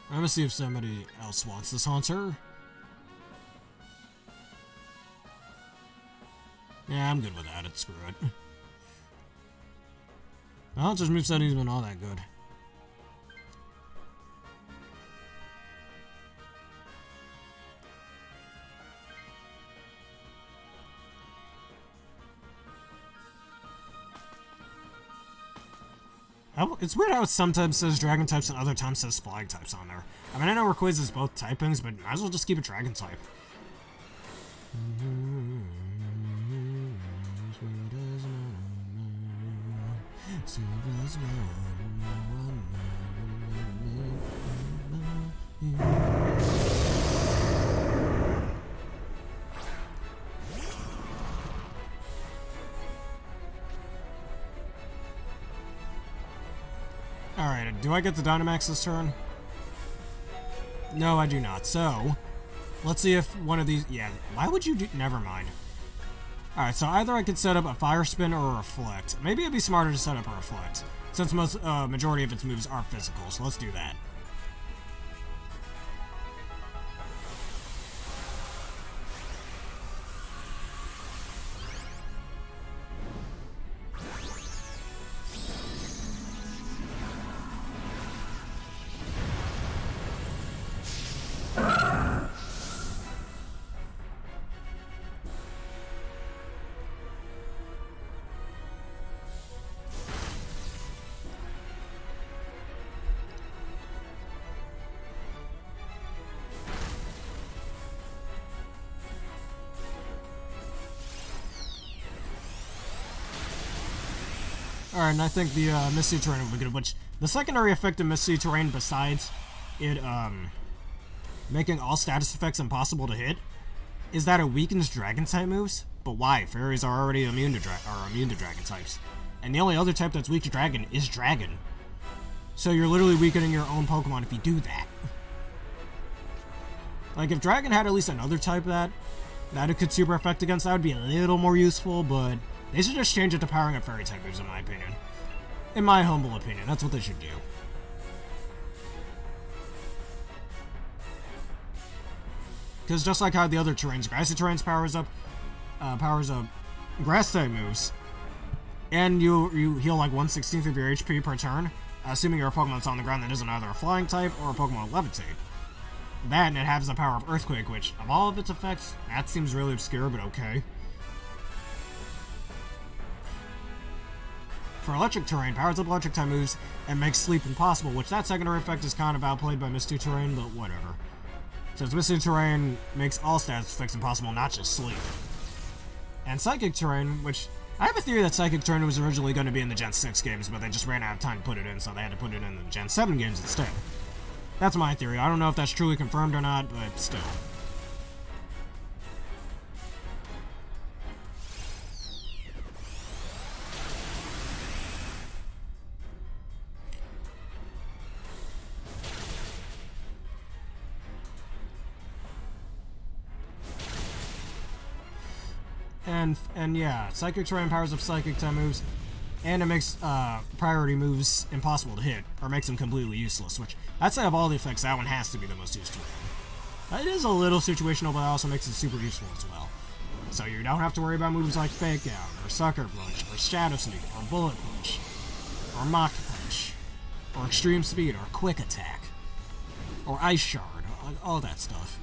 I'm gonna see if somebody else wants this Haunter. Yeah, I'm good with that. Screw it. The Haunter's moveset isn't even all that good. It's weird how it sometimes says dragon types and other times says flying types on there. I mean, I know Rayquaza is both typings, but might as well just keep it dragon type. Alright, do I get the Dynamax this turn? No, I do not. So, let's see if one of these... Yeah, why would you do... Never mind. Alright, so either I could set up a Fire Spin or a Reflect. Maybe it'd be smarter to set up a Reflect, since most majority of its moves are physical, so let's do that. Alright, and I think the Misty Terrain will be good, which the secondary effect of Misty Terrain, besides it making all status effects impossible to hit, is that it weakens Dragon-type moves. But why? Fairies are already immune to Dragon types. And the only other type that's weak to Dragon is Dragon. So you're literally weakening your own Pokemon if you do that. Like, if Dragon had at least another type that it could super effect against, that would be a little more useful, but they should just change it to powering up Fairy-type moves, in my opinion. In my humble opinion, that's what they should do. Because just like how the other terrains, Grassy Terrains powers up Grass-type moves, and you heal like 1/16 of your HP per turn, assuming your Pokemon's on the ground that isn't either a Flying type or a Pokemon Levitate. That, and it has the power of Earthquake, which, of all of its effects, that seems really obscure, but okay. For Electric Terrain, powers up Electric type moves and makes Sleep impossible, which that secondary effect is kind of outplayed by Misty Terrain, but whatever. Since Misty Terrain makes all status effects impossible, not just Sleep. And Psychic Terrain, which I have a theory that Psychic Terrain was originally going to be in the Gen 6 games, but they just ran out of time to put it in, so they had to put it in the Gen 7 games instead. That's my theory. I don't know if that's truly confirmed or not, but still. And yeah, Psychic Terrain powers up Psychic type moves, and it makes priority moves impossible to hit, or makes them completely useless, which I'd say of all the effects, that one has to be the most useful. It is a little situational, but it also makes it super useful as well. So you don't have to worry about moves like Fake Out, or Sucker Punch, or Shadow Sneak, or Bullet Punch, or Mach Punch, or Extreme Speed, or Quick Attack, or Ice Shard, all that stuff.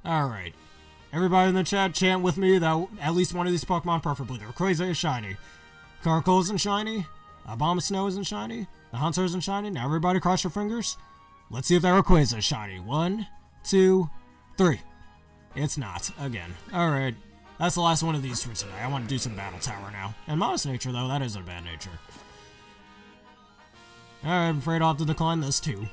Alright. Everybody in the chat, chant with me that at least one of these Pokemon, preferably the Rayquaza, is shiny. Carkol isn't shiny. Abomasnow isn't shiny. The Haunter isn't shiny. Now everybody cross your fingers. Let's see if that Rayquaza is shiny. 1, 2, 3. It's not. Again. Alright. That's the last one of these for today. I want to do some Battle Tower now. And Modest Nature, though, that isn't a bad nature. Alright, I'm afraid I'll have to decline this, too.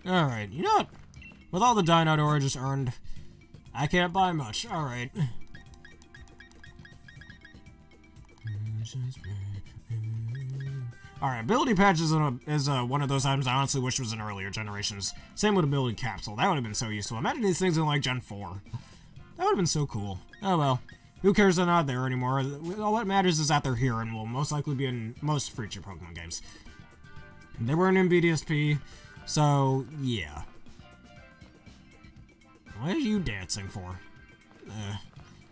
Alright, you know what? With all the Dino I just earned, I can't buy much. Alright. Alright, ability patch is one of those items I honestly wish was in earlier generations. Same with ability capsule. That would have been so useful. Imagine these things in like Gen 4. That would have been so cool. Oh well. Who cares they're not there anymore? All that matters is that they're here and will most likely be in most future Pokemon games. They weren't in BDSP, so yeah. What are you dancing for?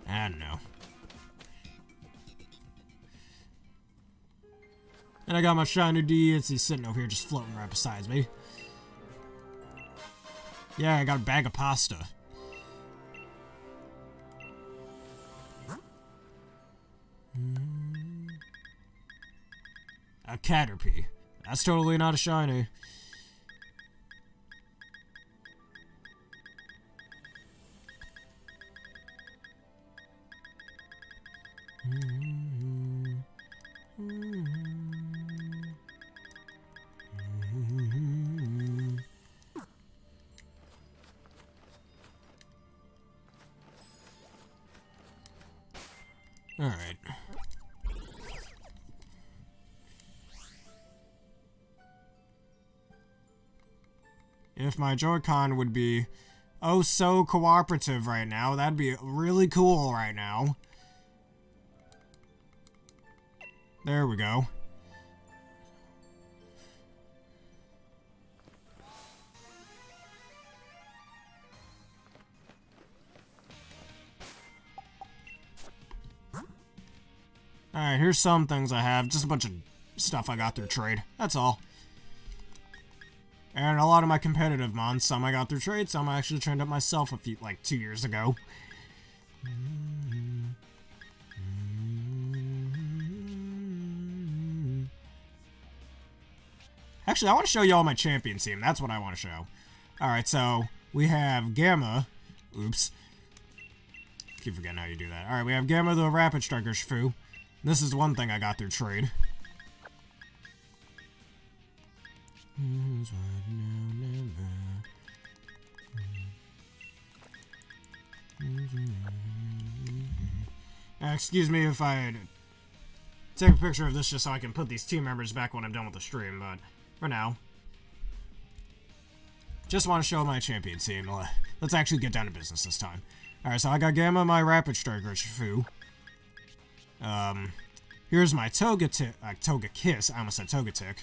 I don't know. And I got my shiny D, he's sitting over here just floating right beside me. Yeah, I got a bag of pasta. A Caterpie. That's totally not a shiny. Alright. If my Joy-Con would be oh so cooperative right now, that'd be really cool right now. There we go. Alright, here's some things I have. Just a bunch of stuff I got through trade. That's all. And a lot of my competitive mons, some I got through trade, some I actually trained up myself like 2 years ago. Actually, I want to show you all my champion team. That's what I want to show. Alright, so we have Gamma. Oops. Keep forgetting how you do that. Alright, we have Gamma the Rapid Striker Shifu. This is one thing I got through trade. Excuse me if I take a picture of this just so I can put these team members back when I'm done with the stream, but for now, just want to show my champion team. Let's actually get down to business this time. Alright, so I got Gamma, my Rapid Striker Shifu. Here's my Togekiss. I almost said Togetic.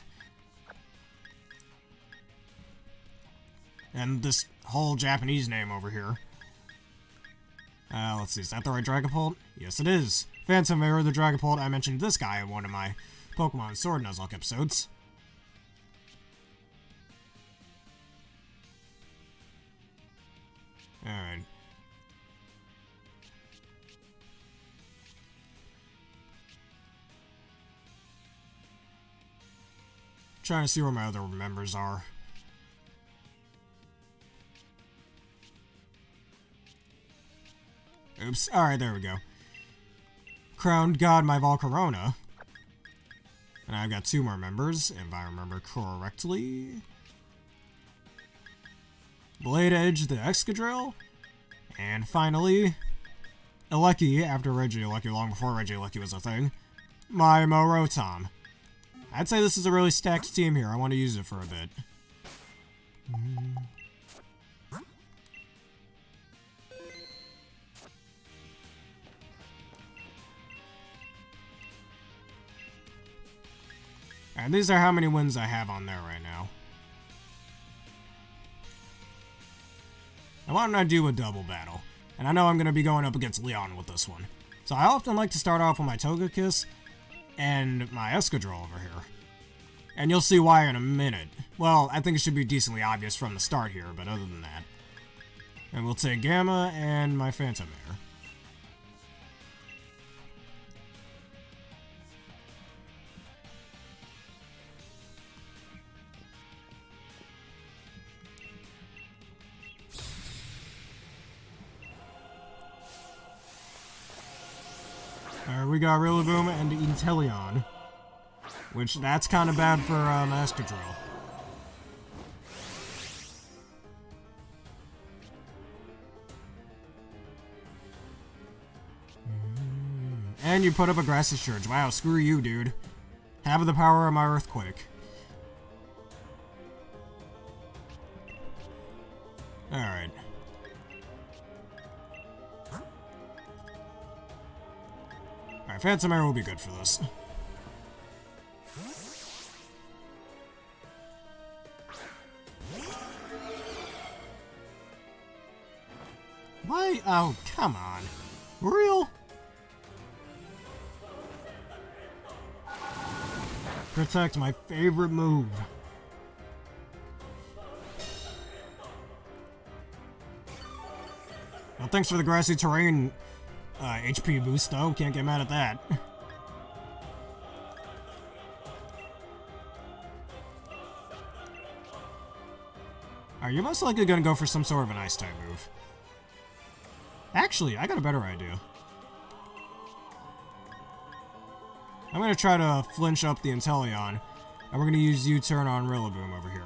And this whole Japanese name over here. Let's see, is that the right Dragapult? Yes, it is. Phantom Mirror, the Dragapult. I mentioned this guy in one of my Pokemon Sword and Nuzlocke episodes. Alright. Trying to see where my other members are. Oops. Alright, there we go. Crowned God, my Volcarona. And I've got 2 more members, if I remember correctly. Blade Edge, the Excadrill. And finally, Alecki, after Regieleki, long before Regieleki was a thing, my Morotom. I'd say this is a really stacked team here. I want to use it for a bit. And these are how many wins I have on there right now. And why don't I do a double battle? And I know I'm going to be going up against Leon with this one. So I often like to start off with my Togekiss and my Escadrille over here. And you'll see why in a minute. Well, I think it should be decently obvious from the start here, but other than that. And we'll take Gamma and my Phantom Air. Alright, we got Rillaboom and Inteleon. Which, that's kind of bad for Escadrille. And you put up a Grassy Surge. Wow, screw you, dude. Have the power of my Earthquake. Alright. Alright, Phantom Air will be good for this. Why? Oh, come on. Real? Protect, my favorite move. Well, thanks for the grassy terrain HP boost, though. Can't get mad at that. Alright, you're most likely gonna go for some sort of an Ice-type move. Actually, I got a better idea. I'm gonna try to flinch up the Inteleon, and we're gonna use U-turn on Rillaboom over here.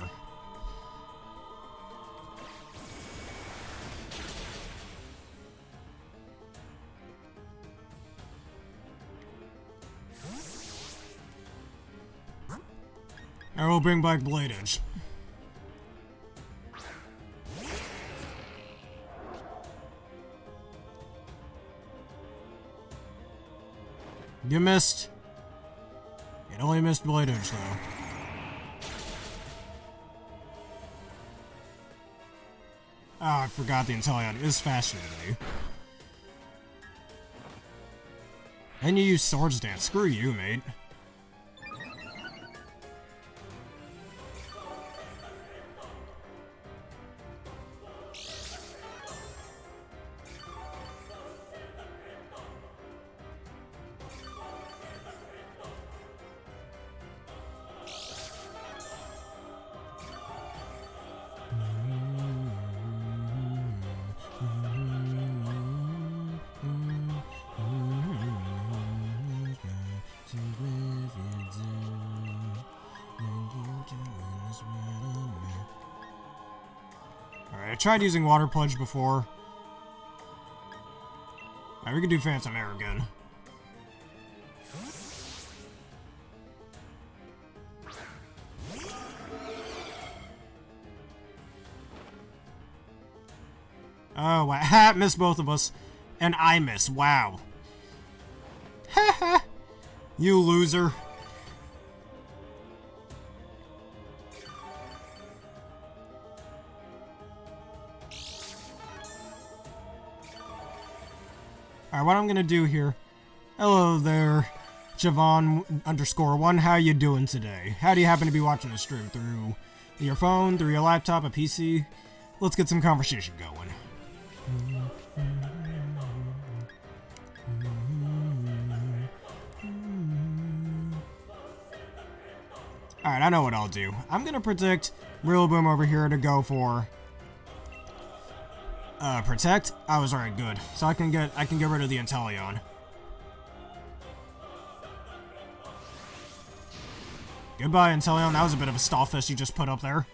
And we'll bring back Blade Edge. You missed. It only missed Blade Edge, though. Oh, I forgot the Inteleon is faster than me. And you use Swords Dance. Screw you, mate. Alright, I tried using Water Pledge before. Alright, we can do Phantom Air again. Oh, wow. Missed both of us. And I miss. Wow. Haha. You loser. Alright, what I'm gonna do here. Hello there, Javon_1. How you doing today? How do you happen to be watching the stream? Through your phone, through your laptop, a PC? Let's get some conversation going. Alright, I know what I'll do. I'm gonna predict Rillaboom over here to go for Protect. I was alright, good. So I can get rid of the Inteleon. Goodbye, Inteleon. That was a bit of a stall fest you just put up there.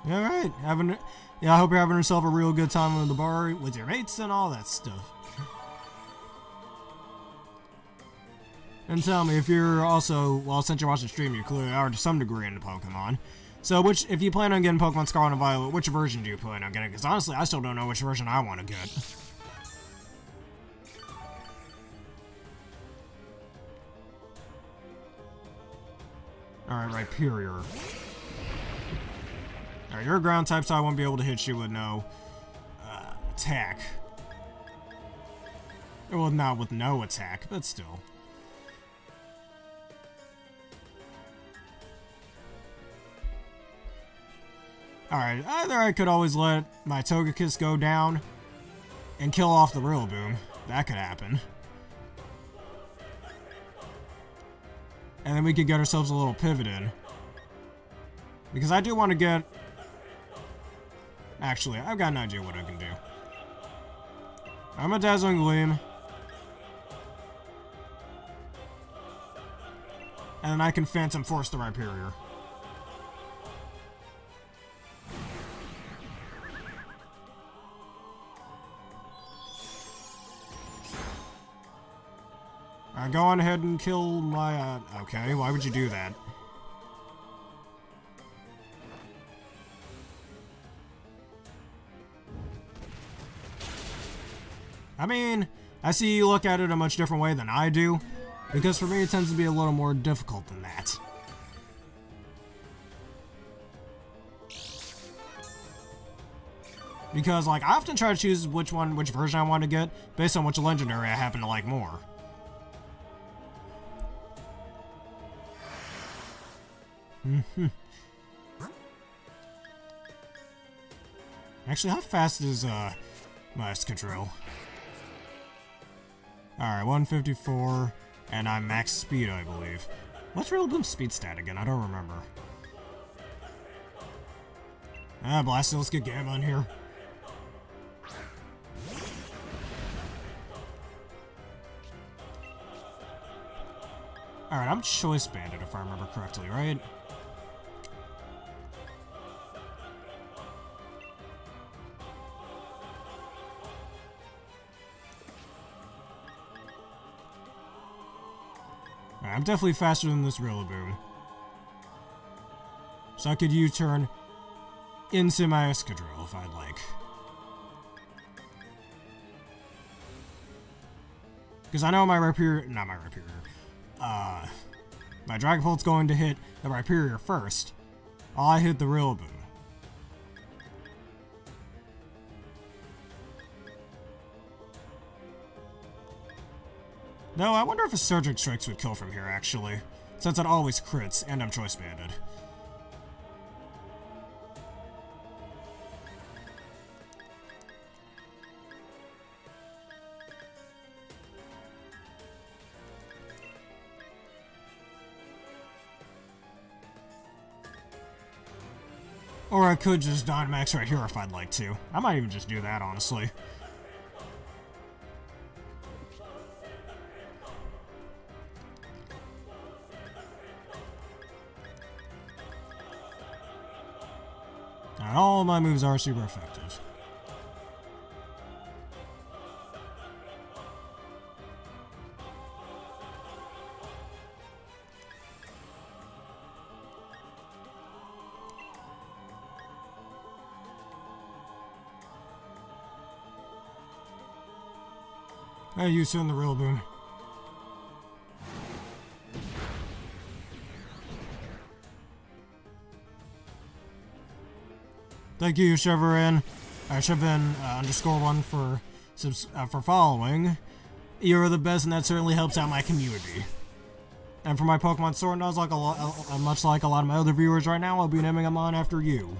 Alright, I hope you're having yourself a real good time in the bar with your mates and all that stuff. And tell me if you're also, well, since you're watching the stream, you clearly are to some degree into Pokemon. So, if you plan on getting Pokemon Scarlet and Violet, which version do you plan on getting? Because honestly, I still don't know which version I want to get. Alright, Rhyperior. Alright, you're a ground type, so I won't be able to hit you with no attack. Well, not with no attack, but still. Alright, either I could always let my Togekiss go down and kill off the Rillaboom. That could happen. And then we could get ourselves a little pivot in. Because I do want to get... Actually, I've got an idea what I can do. I'm a Dazzling Gleam. And then I can Phantom Force the Rhyperior. Go on ahead and kill my, okay, why would you do that? I mean, I see you look at it a much different way than I do, because for me it tends to be a little more difficult than that. Because, like, I often try to choose which version I want to get, based on which legendary I happen to like more. Actually, how fast is my Escadrille? Alright, 154, and I'm max speed, I believe. What's Rillaboom's speed stat again? I don't remember. Blasty, let's get Gamma in here. Alright, I'm Choice Banded if I remember correctly, right? I'm definitely faster than this Rillaboom. So I could U-turn into my Escadrille if I'd like. Because I know my Rhyperior... Not my Rhyperior. My Dragapult's going to hit the Rhyperior first. I hit the Rillaboom. No, I wonder if a Surgic Strikes would kill from here, actually. Since it always crits, and I'm Choice Banded. Or I could just Dynamax right here if I'd like to. I might even just do that, honestly. And all of my moves are super effective. Hey, you send the Rillaboom. Thank you, Chevron. Chevron _1 for following. You're the best, and that certainly helps out my community. And for my Pokemon Sword and Nuzlocke, much like a lot of my other viewers right now, I'll be naming them on after you.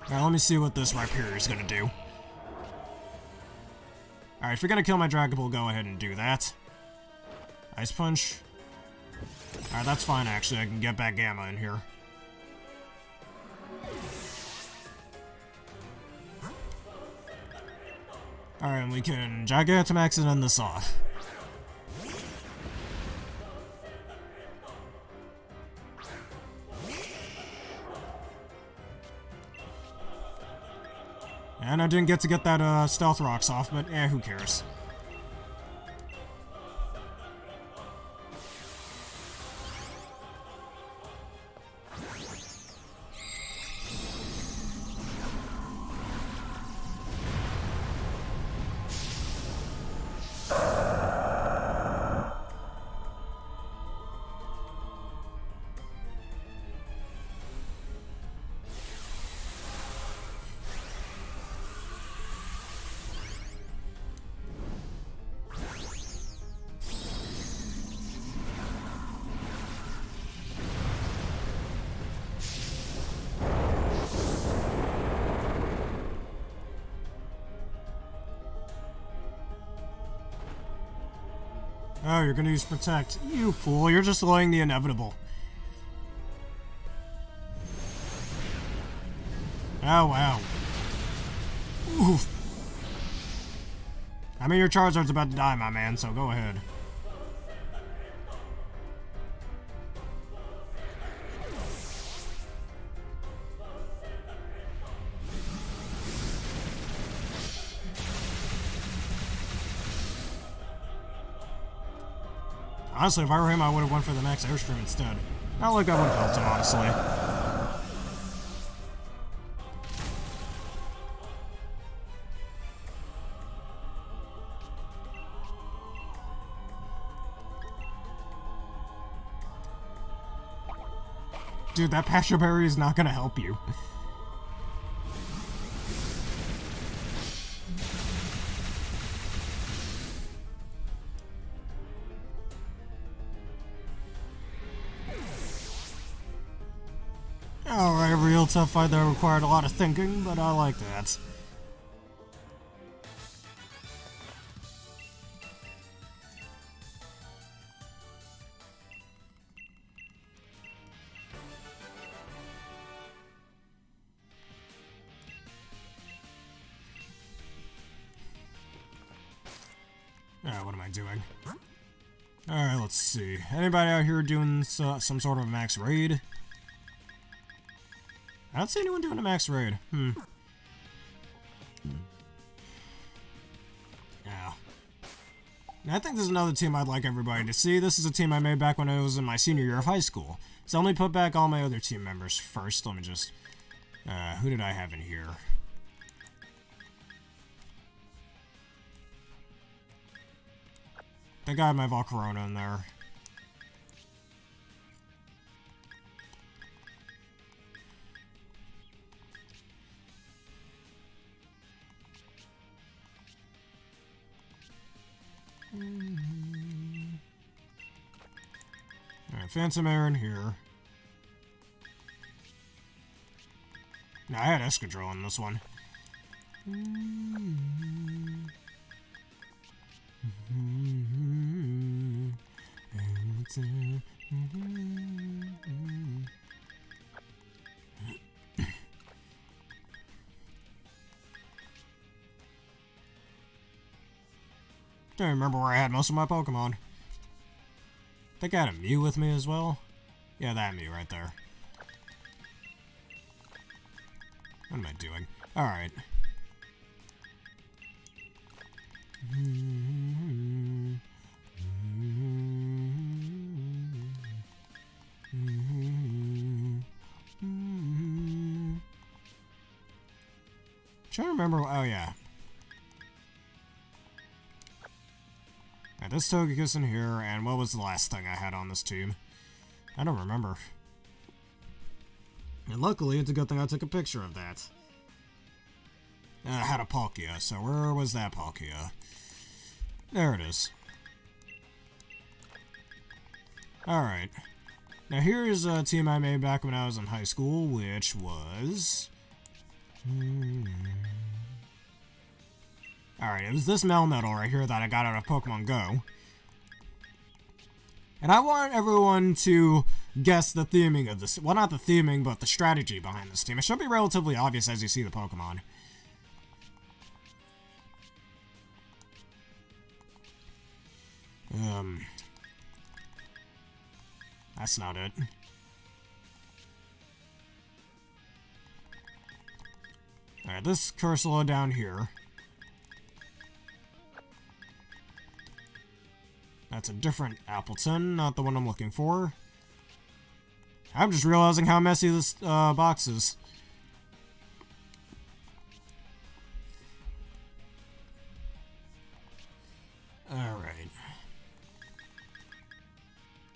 Alright, let me see what this Rhyperior is gonna do. Alright, if you're gonna kill my Dragapult, go ahead and do that. Ice Punch. Alright, that's fine, actually. I can get back Gamma in here. Alright, and we can Gigantamax and end this off. And I didn't get to get that Stealth Rocks off, but who cares? Oh, you're gonna use Protect. You fool, you're just delaying the inevitable. Oh, wow. Oof. I mean, your Charizard's about to die, my man, so go ahead. Honestly, if I were him, I would have went for the max airstream instead. Not like I would have helped him, honestly. Dude, that Pasture Berry is not gonna help you. Alright, a real tough fight that required a lot of thinking, but I like that. What am I doing? Alright, let's see. Anybody out here doing some sort of max raid? I don't see anyone doing a max raid. Yeah. Now, I think this is another team I'd like everybody to see. This is a team I made back when I was in my senior year of high school. So let me put back all my other team members first. Let me just... who did I have in here? I think I have my Volcarona in there. Alright, Phantom Air in here. No, I had Escadrille in this one. Don't remember where I had most of my Pokemon. I think I had a Mew with me as well. Yeah, that Mew right there. What am I doing? Alright. Trying to remember. Oh, yeah. Alright, this Togekiss in here, and what was the last thing I had on this team? I don't remember. And luckily, it's a good thing I took a picture of that. I had a Palkia, so where was that Palkia? There it is. Alright. Now here's a team I made back when I was in high school, which was... Alright, it was this Melmetal right here that I got out of Pokemon Go. And I want everyone to guess the theming of this. Well, not the theming, but the strategy behind this team. It should be relatively obvious as you see the Pokemon. That's not it. Alright, this Cursula down here. That's a different Appleton, not the one I'm looking for. I'm just realizing how messy this box is. Alright.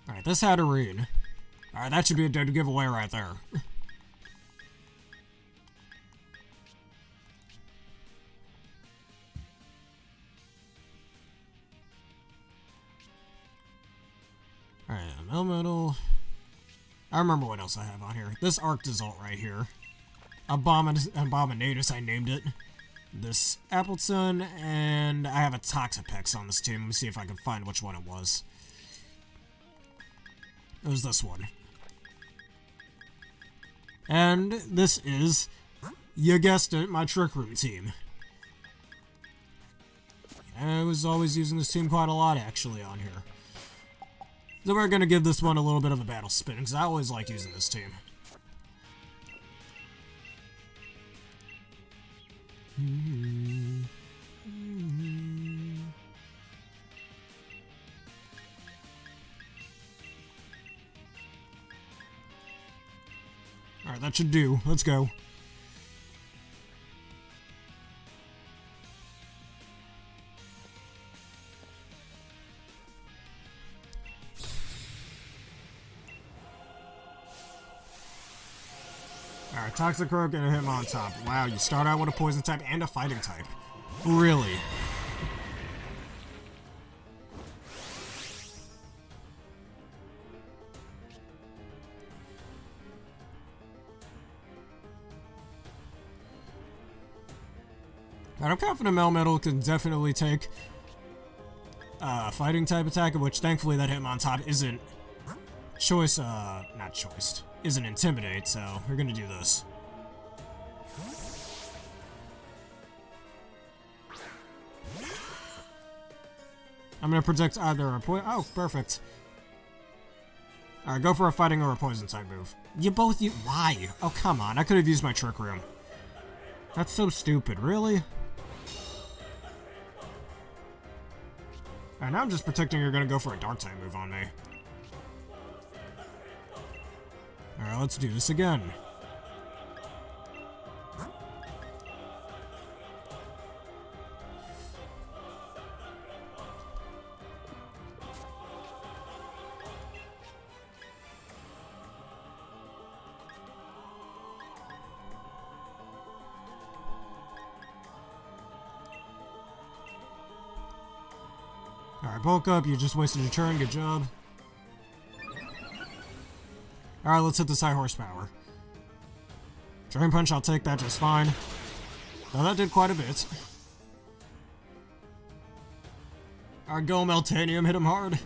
Alright, this had a read. Alright, that should be a dead giveaway right there. Alright, Melmetal. I remember what else I have on here. This Arctozolt right here. Abominatus, I named it. this Appleton, and I have a Toxapex on this team. Let me see if I can find which one it was. It was this one. And this is, you guessed it, my Trick Room team. I was always using this team quite a lot, actually, on here. So we're going to give this one a little bit of a battle spin, because I always like using this team. Alright, that should do. Let's go. Alright, Toxicroak and a Hitmontop. Wow, you start out with a poison type and a fighting type. Really? I'm confident Melmetal can definitely take a fighting type attack, which thankfully that Hitmontop isn't isn't Intimidate, so we're gonna do this. I'm gonna predict either a oh, perfect. Alright, go for a fighting or a poison type move. You both why? Oh, come on, I could have used my Trick Room. That's so stupid, really? Alright, now I'm just predicting you're gonna go for a dark type move on me. Alright, let's do this again. Alright, bulk up, you just wasted your turn, good job. Alright, let's hit this high horsepower. Drain Punch, I'll take that just fine. Now that did quite a bit. Alright, go Meltanium, hit him hard.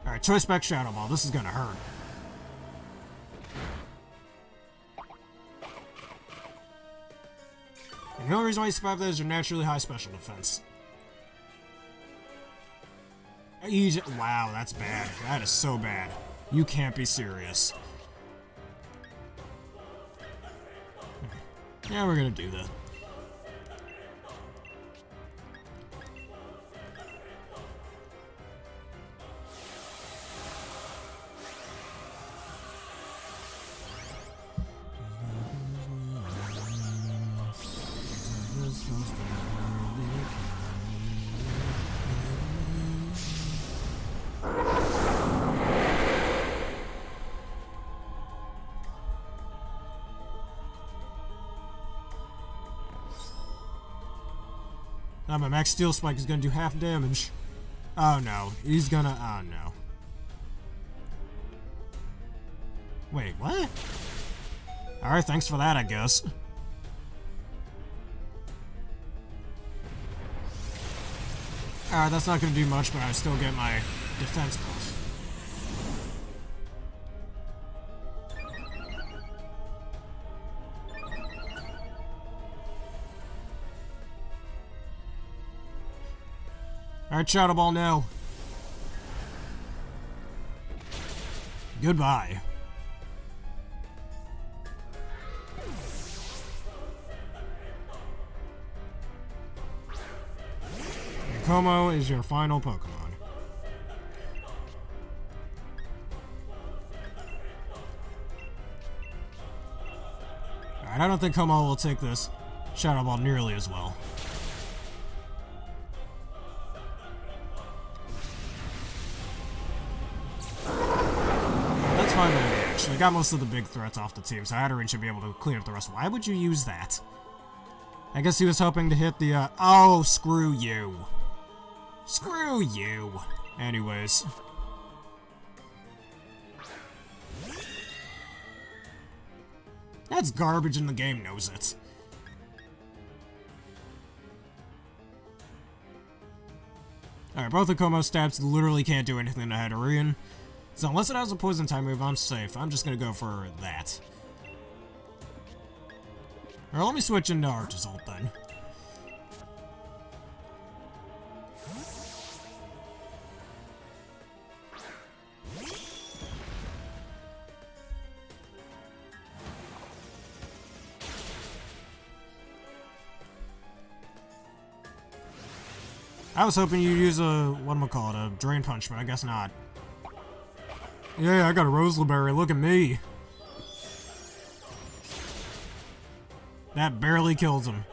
Alright, Choice Spec Shadow Ball, this is gonna hurt. And the only reason why you survive that is your naturally high special defense. Wow, that's bad. That is so bad. You can't be serious. Yeah, we're gonna do that. Now my Max Steel Spike is gonna do half damage. Oh no, he's gonna, oh no. Wait, what? Alright, thanks for that, I guess. Alright, that's not gonna do much, but I still get my defense buff. Alright, Shadow Ball now. Goodbye. Como is your final Pokemon. Alright, I don't think Como will take this Shadow Ball nearly as well. That's fine with me, actually. Got most of the big threats off the team, so Hatterene should be able to clean up the rest. Why would you use that? I guess he was hoping to hit the, oh, screw you. Screw you. Anyways. That's garbage and the game knows it. Alright, both the Como stabs literally can't do anything to Hatterene. So unless it has a poison type move, I'm safe. I'm just gonna go for that. Or let me switch into Arch's ult then. I was hoping you'd use a, whatchamacallit, a Drain Punch, but I guess not. Yeah, I got a Roseberry, look at me. That barely kills him.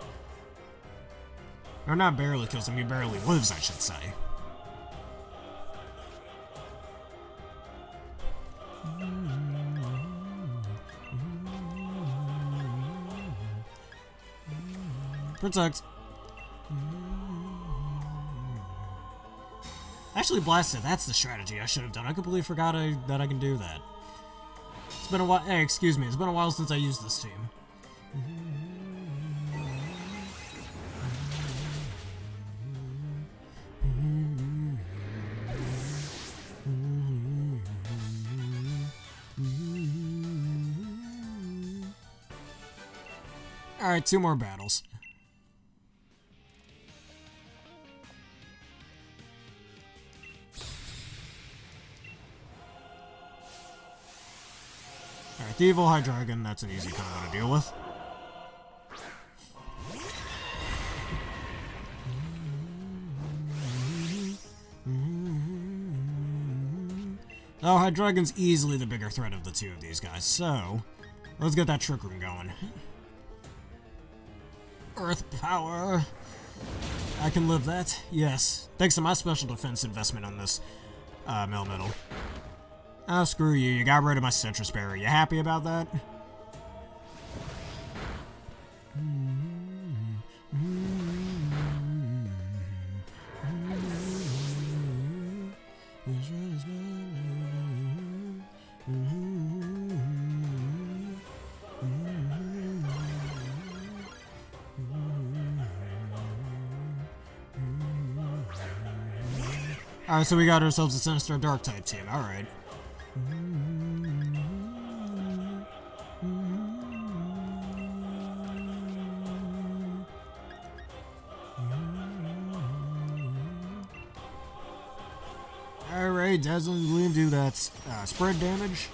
Or not barely kills him, he barely lives, I should say. Protect. Actually, Blasted, that's the strategy I should have done. I completely forgot that I can do that. It's been a while. Hey, excuse me. It's been a while since I used this team. Alright, 2 more battles. Alright, the Evil Hydreigon, that's an easy combo to deal with. Oh, Hydreigon's easily the bigger threat of the two of these guys, so let's get that Trick Room going. Earth Power. I can live that, yes. Thanks to my special defense investment on this Melmetal. Oh, screw you. You got rid of my Citrus Berry. You happy about that? Alright, so we got ourselves a Sinister Dark type team. Alright. Alright, Dazzling Gleam do that spread damage.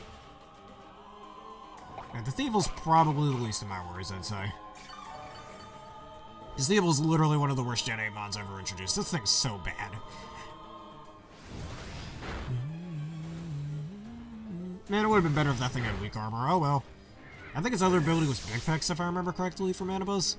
The Thievel's probably the least of my worries, I'd say. Because Thievel's literally one of the worst Gen 8 mons ever introduced. This thing's so bad. Man, it would have been better if that thing had weak armor. Oh well. I think its other ability was Big Pecs, if I remember correctly, from Manabuzz.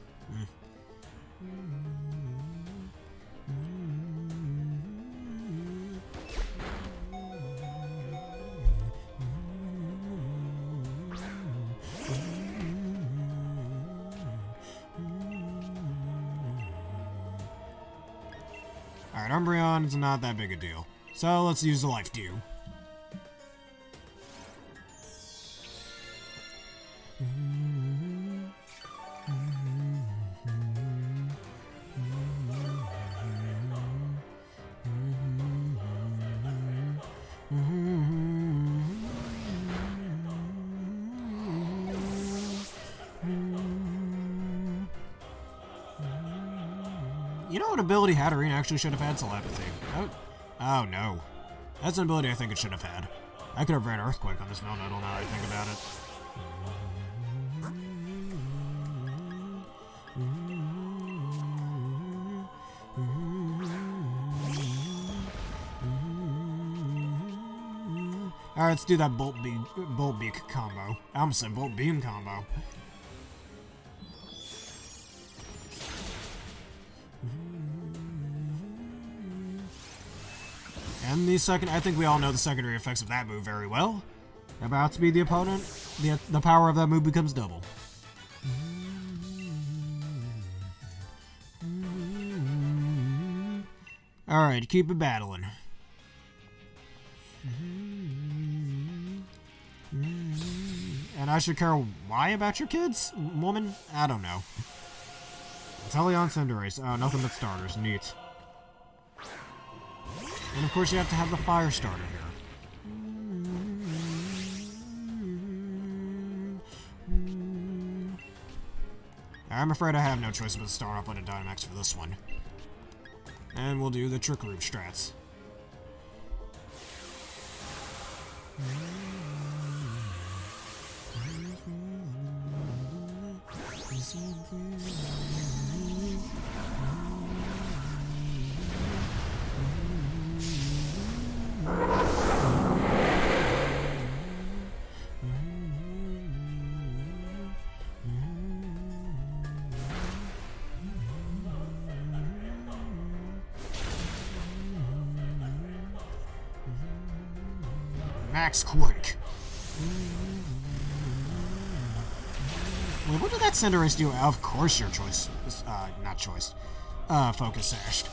Alright, Umbreon is not that big a deal. So let's use the Life Dew. You know what ability Hatterene actually should have had? Telepathy. Oh no. That's an ability I think it should have had. I could have ran Earthquake on this Melmetal now that I think about it. Alright, let's do that Bolt Beak combo. I almost said Bolt Beam combo. And the second, I think we all know the secondary effects of that move very well. About to be the opponent, the power of that move becomes double. Alright, keep it battling. And I should care why about your kids? Woman? I don't know. Teleon Cinderace. Oh, nothing but starters. Neat. And of course you have to have the fire starter here. I'm afraid I have no choice but to start off with a Dynamax for this one. And we'll do the Trick Root strats. Max Quake. Wait, what did that Cinderace do? Of course your choice. Not choice. Focus Sashed.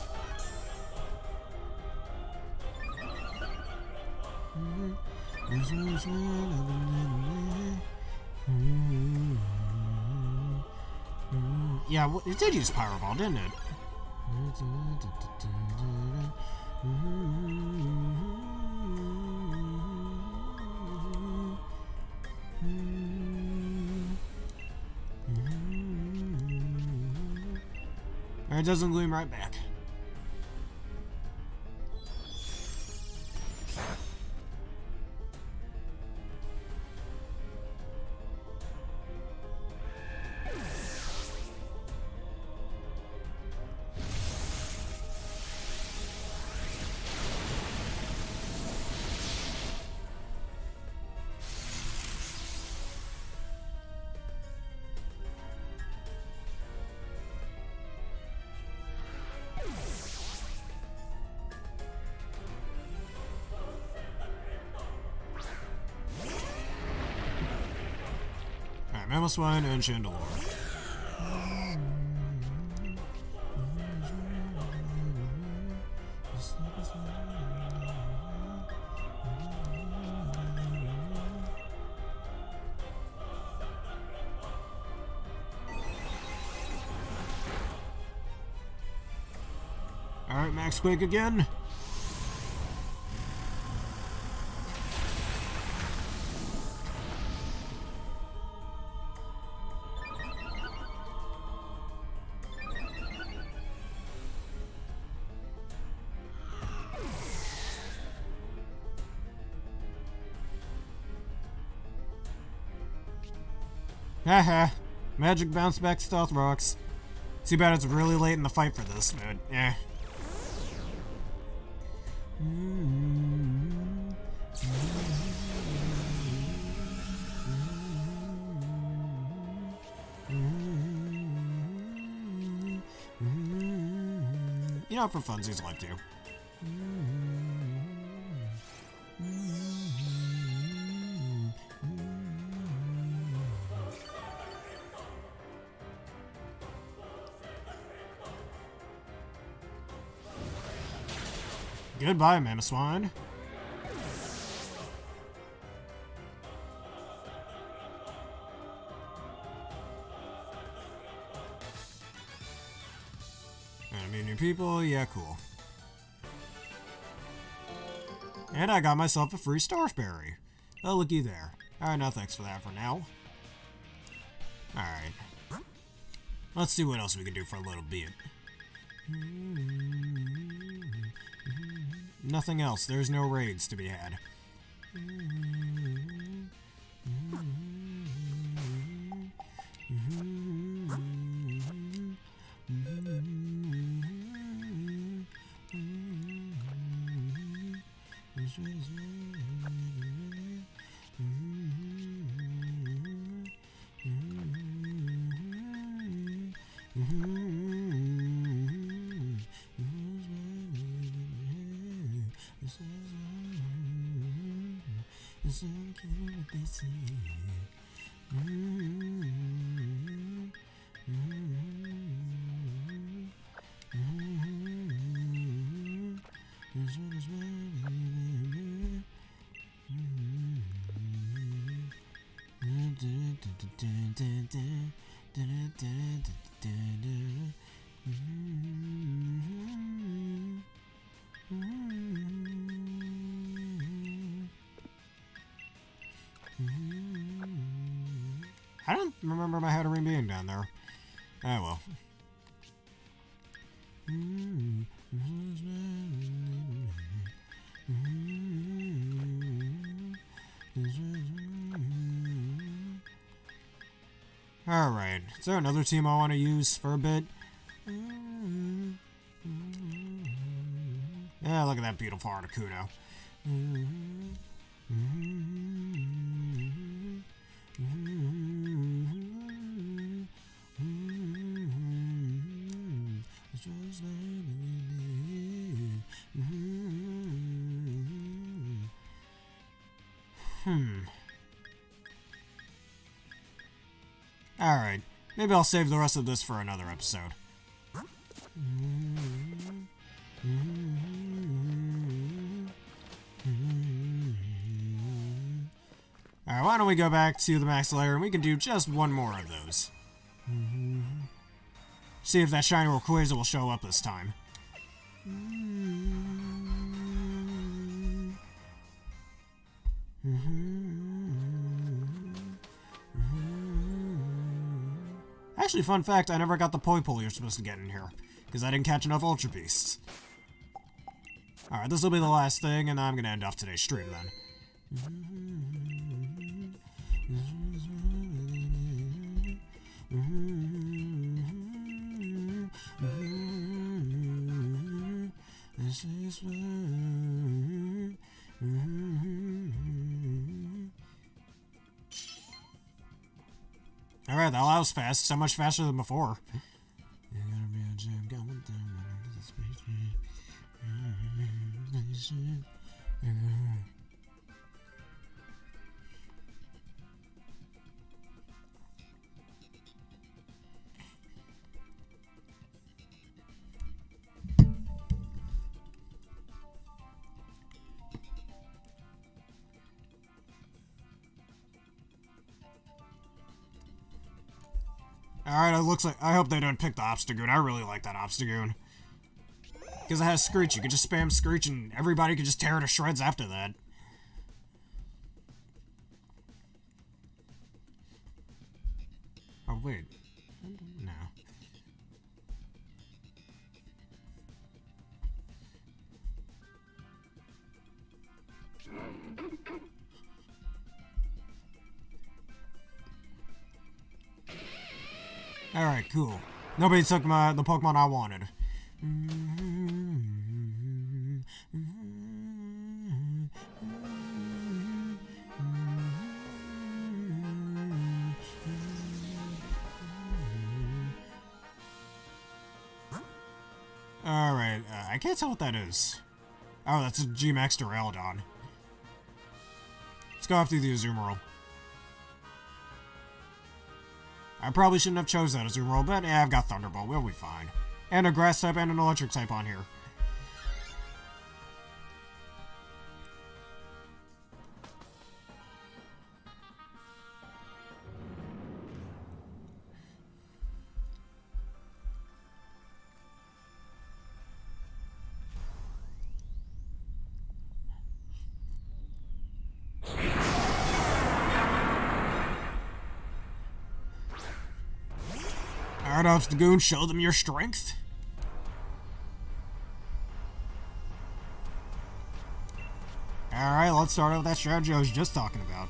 Yeah, it did use Pyro Ball, didn't it? It doesn't gleam right back. Mamoswine and Chandelure. Alright, Max Quake again. Haha. Magic bounce back stealth rocks. Too bad it's really late in the fight for this, but eh. You know, for funsies, like to. Goodbye, Mamoswine. I mean, new people, yeah, cool. And I got myself a free Starberry. Oh, looky there. Alright, no thanks for that for now. Alright. Let's see what else we can do for a little bit. Nothing else. There's no raids to be had. I don't remember my Hatterene being down there. Oh well. Alright, is there another team I want to use for a bit? Yeah, look at that beautiful Articuno. Alright, maybe I'll save the rest of this for another episode. Alright, why don't we go back to the max layer and we can do just one more of those. See if that shiny Rayquaza will show up this time. Actually, fun fact, I never got the Poipole you're supposed to get in here, because I didn't catch enough Ultra Beasts. Alright, this will be the last thing, and I'm going to end off today's stream then. Alright, that was fast. So much faster than before. Alright, it looks like... I hope they don't pick the Obstagoon. I really like that Obstagoon. Because it has Screech. You can just spam Screech and everybody can just tear it to shreds after that. Oh, wait. No. Alright, cool. Nobody took the Pokemon I wanted. Alright, I can't tell what that is. Oh, that's a G-Max Duraludon. Let's go after the Azumarill. I probably shouldn't have chose that Azumarill, but yeah, I've got Thunderbolt. We'll be fine. And a Grass type and an Electric type on here. Alright, Obstagoon, show them your strength. Alright, let's start out with that strategy I was just talking about.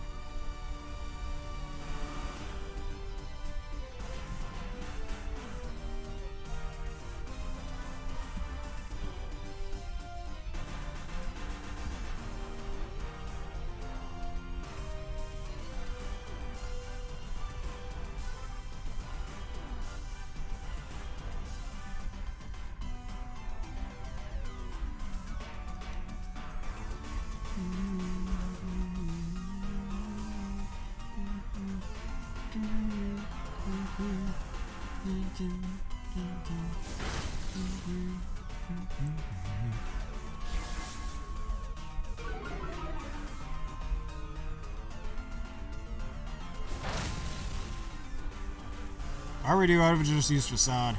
I already do. I would just use Facade.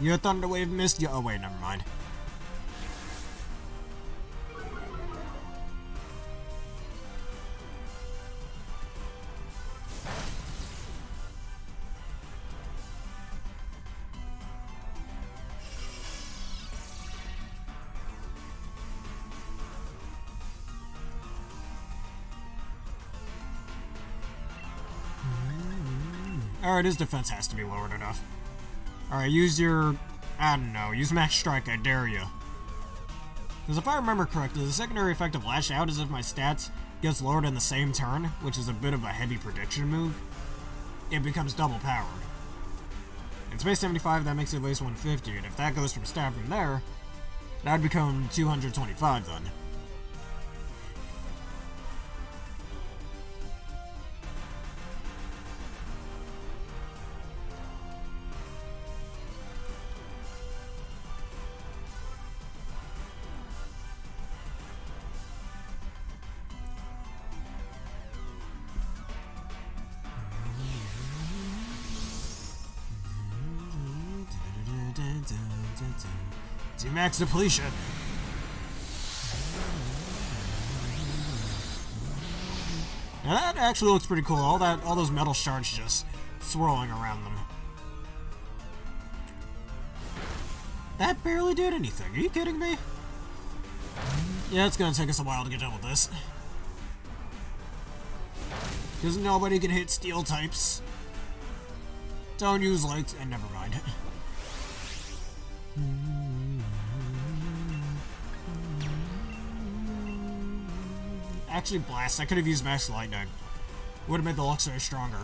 Your Thunderwave missed you. Oh, wait, never mind. Alright, his defense has to be lowered enough. Alright, use your... I don't know, use Max Strike, I dare you. Because if I remember correctly, the secondary effect of Lash Out is if my stats gets lowered in the same turn, which is a bit of a heavy prediction move, it becomes double powered. It's base 75, that makes it base 150, and if that goes from stab from there, that would become 225 then. Do max depletion. Now that actually looks pretty cool. All those metal shards just swirling around them. That barely did anything. Are you kidding me? Yeah, it's gonna take us a while to get done with this. Because nobody can hit steel types. Don't use lights, and never mind. Actually, Blast. I could have used Max Lightning. Would have made the Luxray stronger.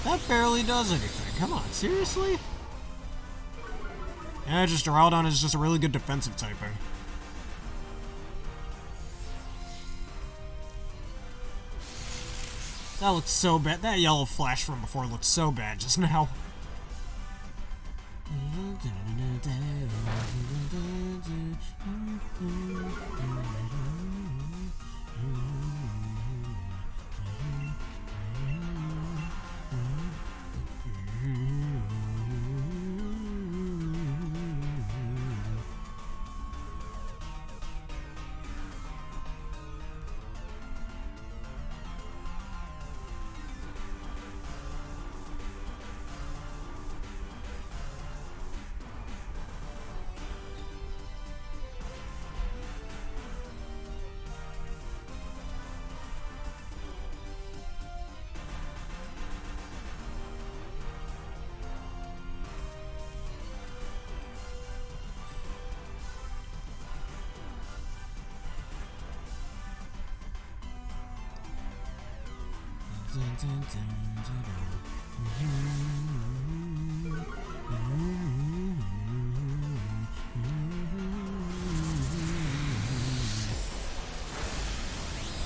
That barely does anything. Come on, seriously? Yeah, just Duraludon is just a really good defensive typing. That looks so bad. That yellow flash from before looked so bad just now.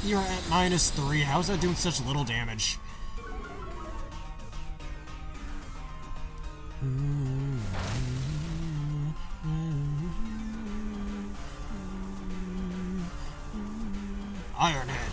You're at -3. How's that doing such little damage? Ironhead.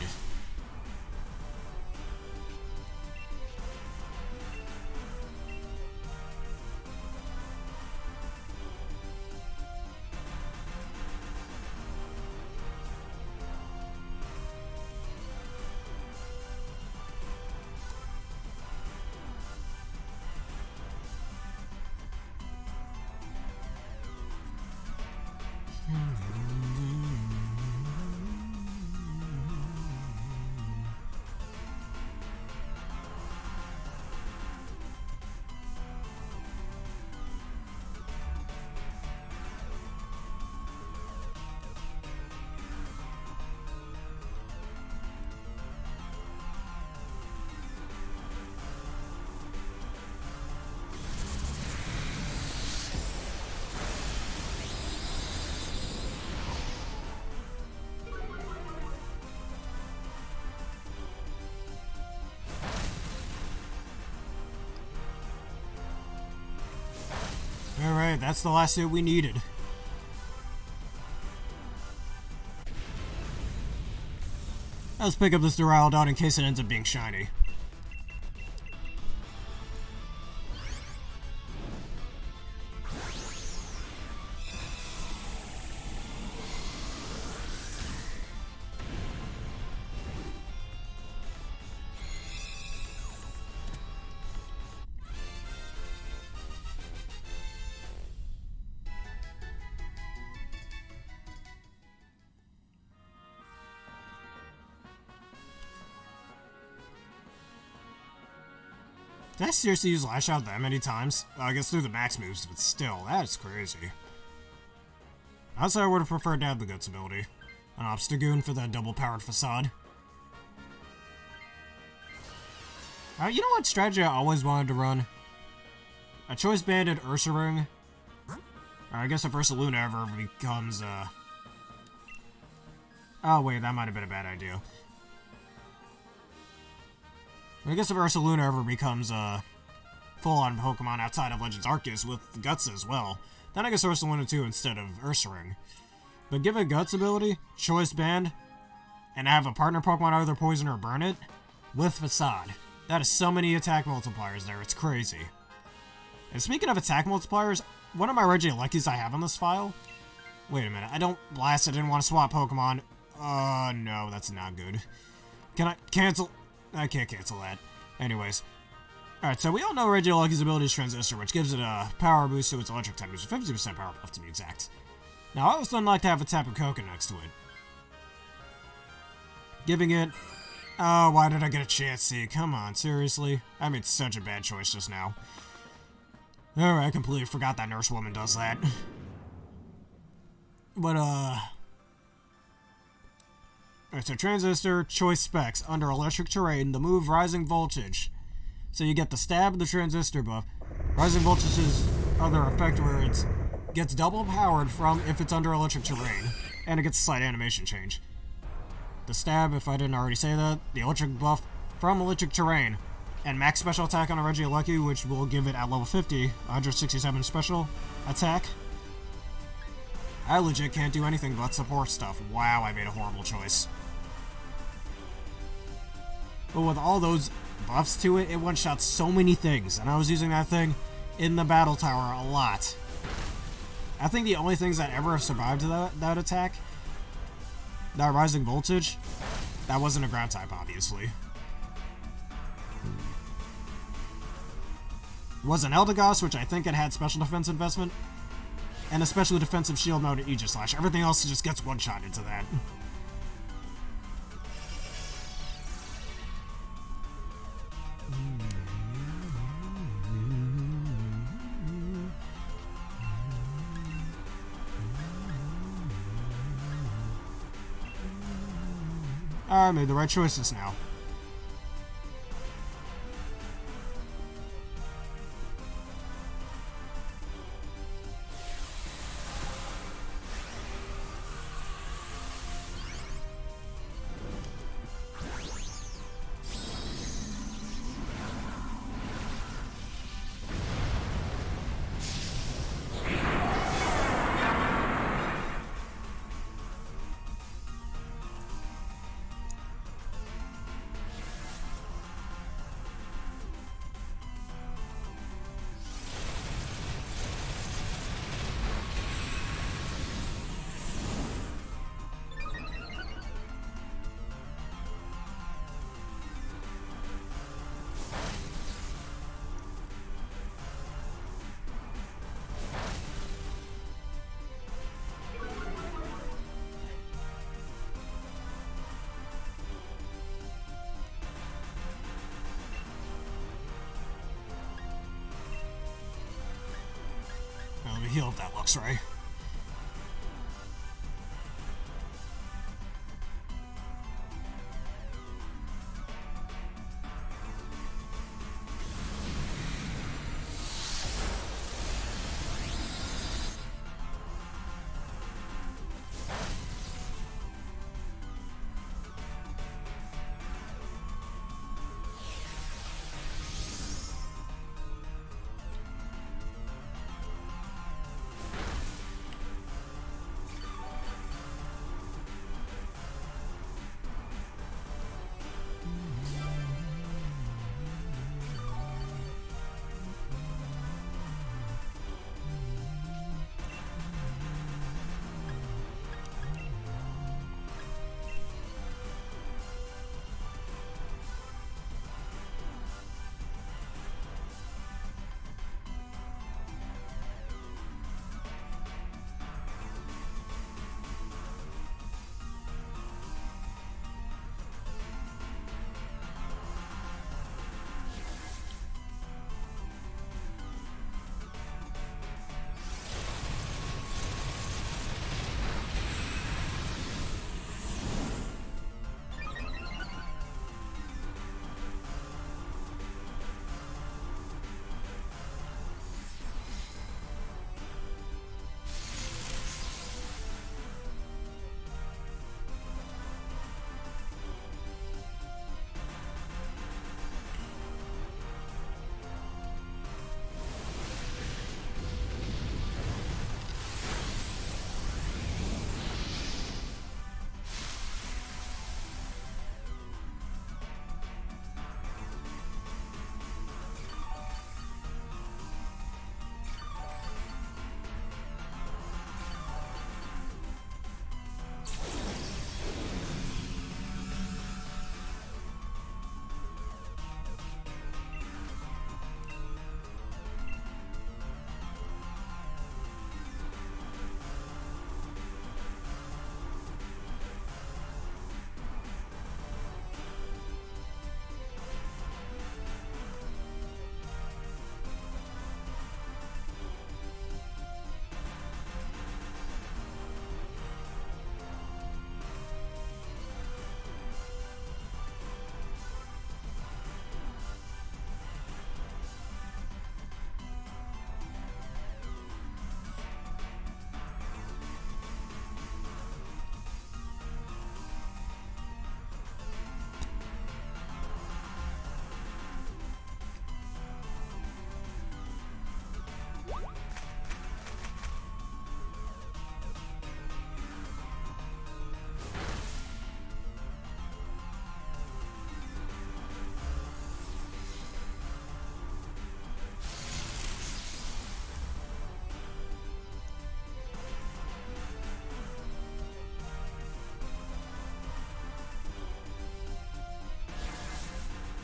Alright, that's the last hit we needed. Let's pick up this Duraludon in case it ends up being shiny. Did I seriously use Lash Out that many times? I guess through the max moves, but still, that is crazy. Honestly, I would have preferred to have the Guts ability. An Obstagoon for that double-powered facade. You know what strategy I always wanted to run? A Choice Banded Ursaring. Or I guess if Ursaluna ever becomes, Oh wait, that might have been a bad idea. I guess if Ursaluna ever becomes a full-on Pokemon outside of Legends Arceus with Guts as well, then I guess Ursaluna 2 instead of Ursaring. But give it Guts ability, Choice Band, and have a partner Pokemon either poison or burn it, with Facade. That is so many attack multipliers there, it's crazy. And speaking of attack multipliers, one of my Regielekis I have on this file... Wait a minute, I don't blast, I didn't want to swap Pokemon. No, that's not good. Can I cancel? I can't cancel that. Anyways. Alright, so we all know Regieleki's ability is Transistor, which gives it a power boost to its electric type, which is 50% power buff to be exact. Now, I always don't like to have a Tapu Koko next to it. Giving it... Oh, why did I get a Chansey? Come on, seriously? I made such a bad choice just now. Alright, I completely forgot that Nurse Woman does that. But, Alright, so Transistor, Choice Specs. Under Electric Terrain, the move Rising Voltage. So you get the Stab, the Transistor buff. Rising Voltage's other effect where it gets double powered from if it's under Electric Terrain. And it gets a slight animation change. The Stab, if I didn't already say that, the Electric buff from Electric Terrain. And max special attack on a Regieleki, which will give it at level 50, 167 special attack. I legit can't do anything but support stuff. Wow, I made a horrible choice. But with all those buffs to it, it one-shots so many things, and I was using that thing in the battle tower a lot. I think the only things that ever have survived that attack, that Rising Voltage, that wasn't a ground type, obviously. Was an Eldegoss, which I think it had special defense investment, and a special defensive shield mode at Aegis Slash. Everything else just gets one-shot into that. I made the right choices now. to heal if that looks right.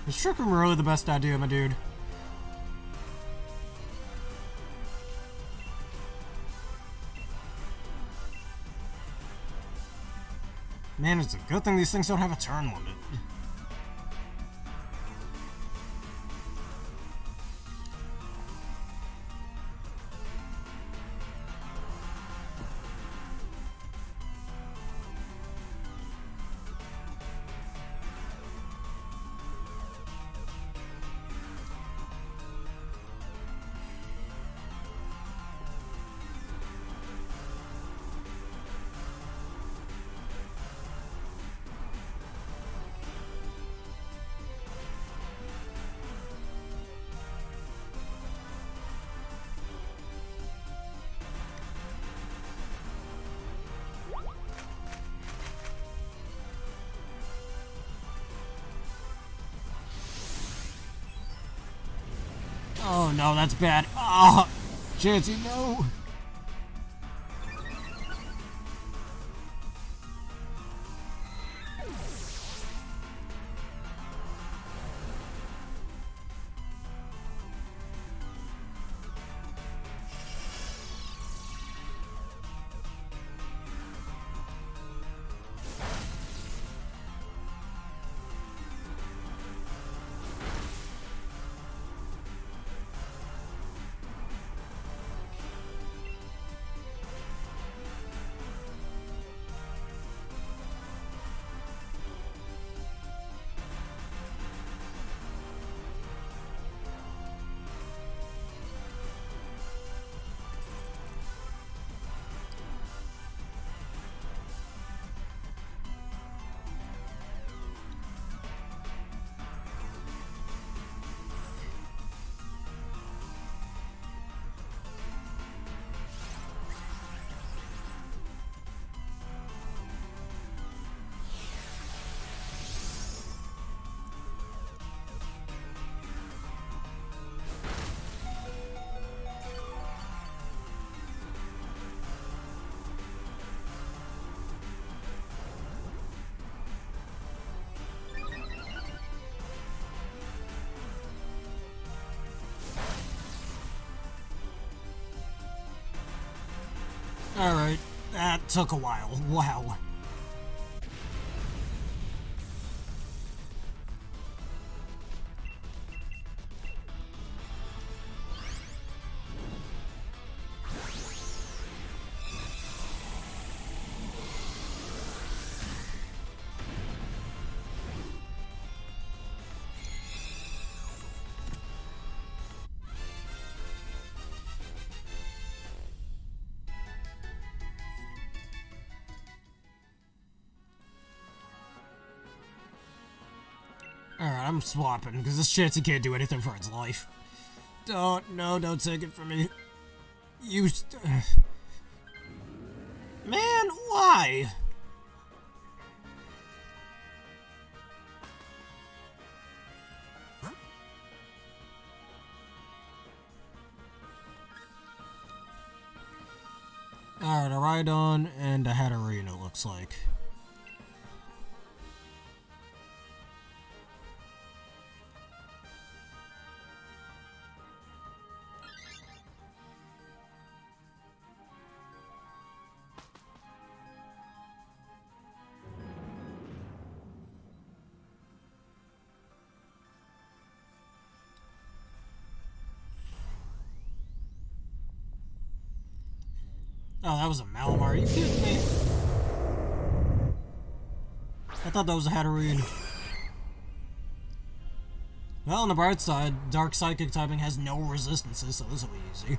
Is Trick Room really the best idea, my dude? Man, it's a good thing these things don't have a turn limit. Oh no, that's bad. Ah, oh, Chansey, no. Alright, that took a while. Wow. Alright, I'm swapping, because this Chansey can't do anything for its life. Don't take it from me. Man, why? Alright, a Rhydon and a Hatterene, it looks like. Oh, that was a Malamar. Are you kidding me? I thought that was a Hatterene. Well, on the bright side, Dark Psychic typing has no resistances, so this will be easy.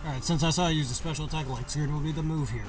Alright, since I saw you use a special attack, Light Skirt will be the move here.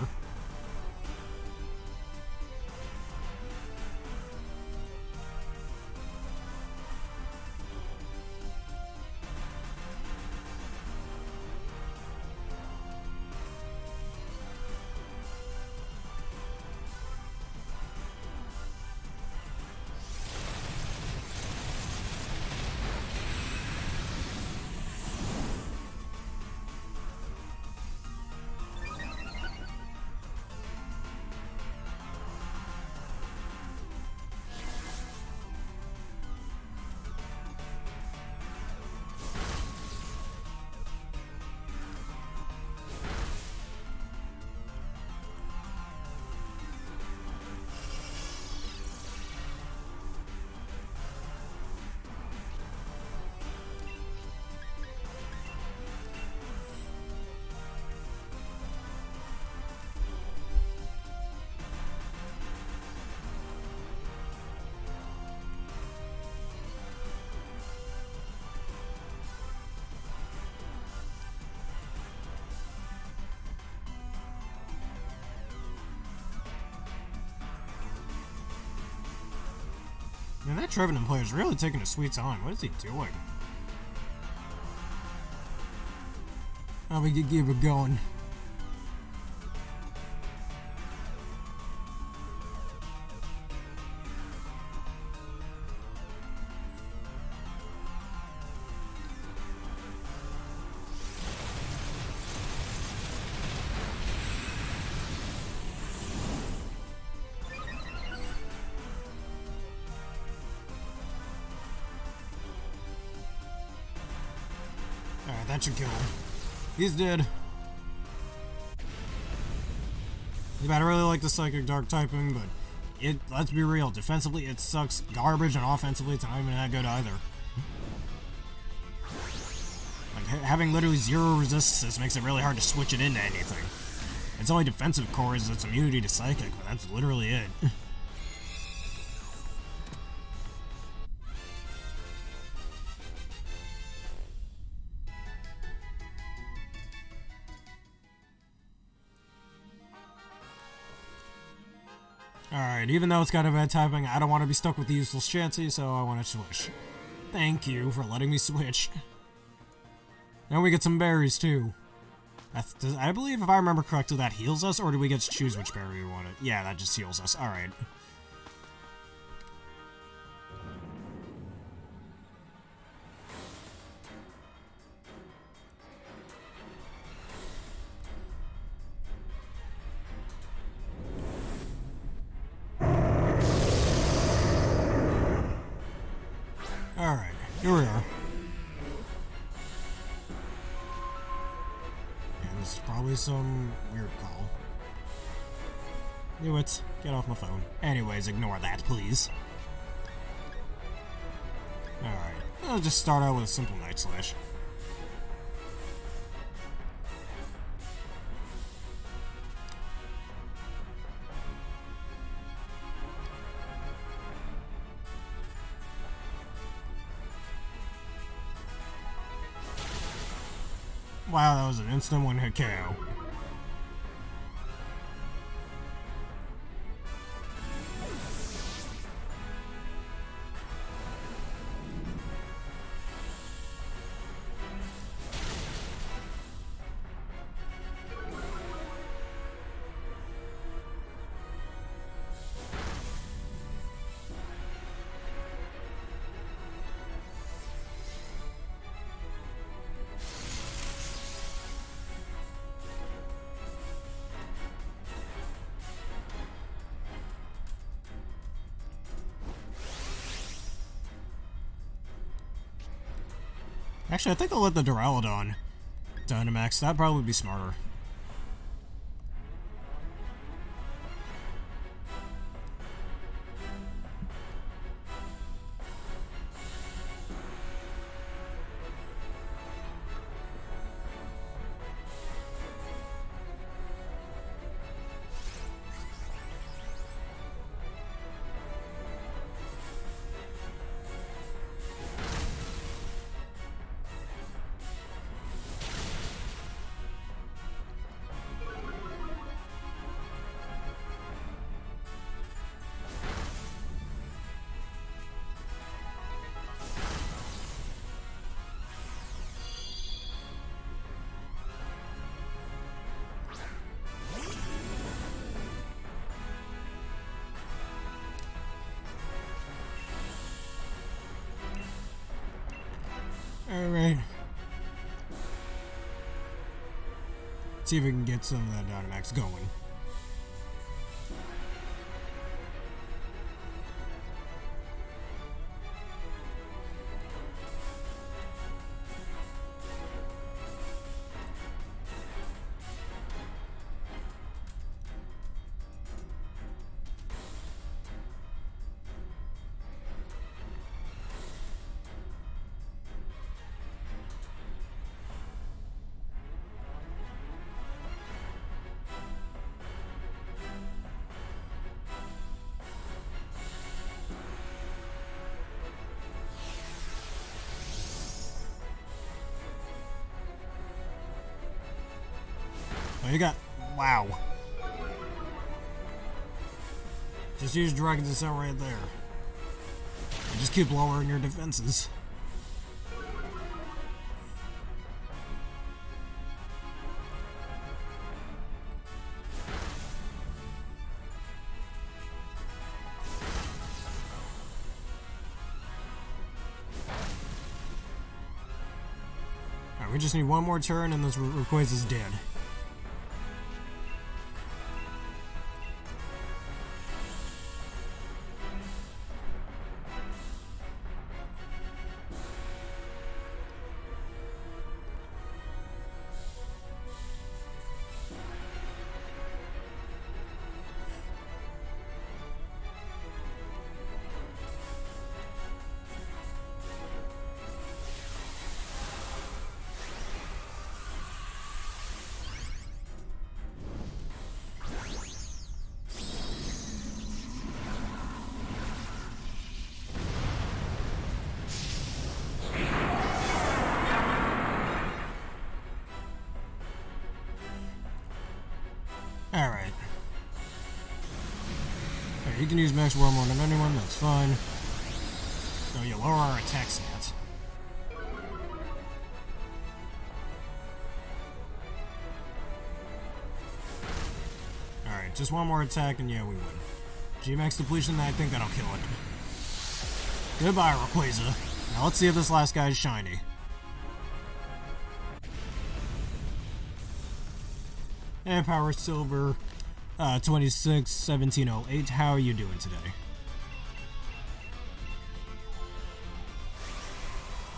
Man, that Trevenant player is really taking a sweet time. What is he doing? We can keep it going. Alright, that should kill him. He's dead. I really like the Psychic Dark typing, but let's be real, defensively it sucks garbage, and offensively it's not even that good either. Like, having literally 0 resistances makes it really hard to switch it into anything. Its only defensive core is its immunity to Psychic, but that's literally it. Alright, even though it's got a bad typing, I don't want to be stuck with the useless Chansey, so I want to switch. Thank you for letting me switch. Now we get some berries, too. I believe, if I remember correctly, that heals us, or do we get to choose which berry we want it? Yeah, that just heals us. Alright. Alright, here we are. And this is probably some weird call. Knew it. Get off my phone. Anyways, ignore that, please. Alright, I'll just start out with a simple Night Slash. Wow, that was an instant one-hit KO. Actually, I think I'll let the Duraludon Dynamax. That'd probably be smarter. Alright. See if we can get some of that Dynamax going. Oh, you got... Wow. Just use Dragon's Ascent right there. And just keep lowering your defenses. we just need one more turn and this Rayquaza's dead. Alright. Okay, you can use Max War more than anyone, that's fine. So you lower our attack stats. Alright, just one more attack and yeah, we win. G-Max depletion, I think that'll kill it. Goodbye, Rayquaza. Now let's see if this last guy is shiny. And Power Silver 261708. How are you doing today?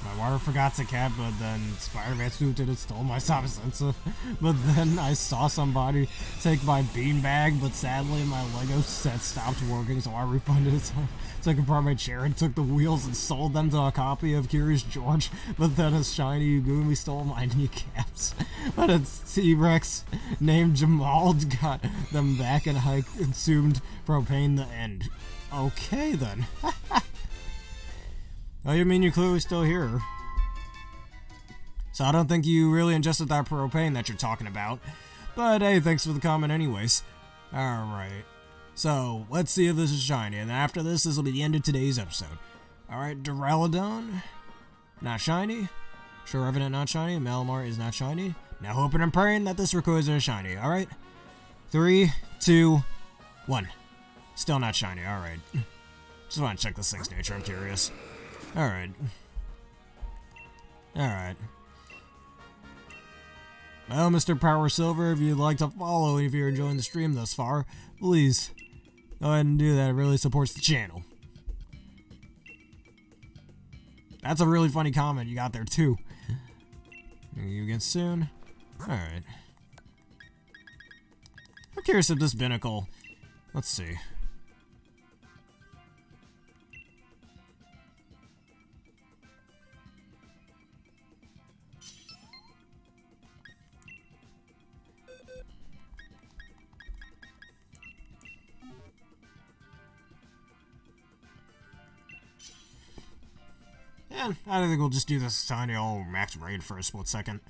My water forgot to cap, but then Spider-Man swooped in and stole my Sabasensa. But then I saw somebody take my beanbag, but sadly my Lego set stopped working, so I refunded it. So I could borrow my chair and took the wheels and sold them to a copy of Curious George. But then a shiny Goomy stole my kneecaps. But a T-Rex named Jamal got them back, and I consumed propane the end. Okay then. Oh, you mean you're clearly still here? So I don't think you really ingested that propane that you're talking about. But hey, thanks for the comment anyways. Alright. So, let's see if this is shiny, and after this will be the end of today's episode. Alright, Duraludon. Not shiny. Sure Evident not shiny. Malamar is not shiny. Now hoping and praying that this Rayquaza is shiny, alright? 3, 2, 1. Still not shiny, alright. Just want to check this thing's nature, I'm curious. Alright. Alright. Well, Mr. Power Silver, if you'd like to follow and if you're enjoying the stream thus far, please go ahead and do that. It really supports the channel. That's a really funny comment you got there, too. You again soon. Alright. I'm curious if this binnacle... Let's see. And I think we'll just do this tiny old max raid for a split second.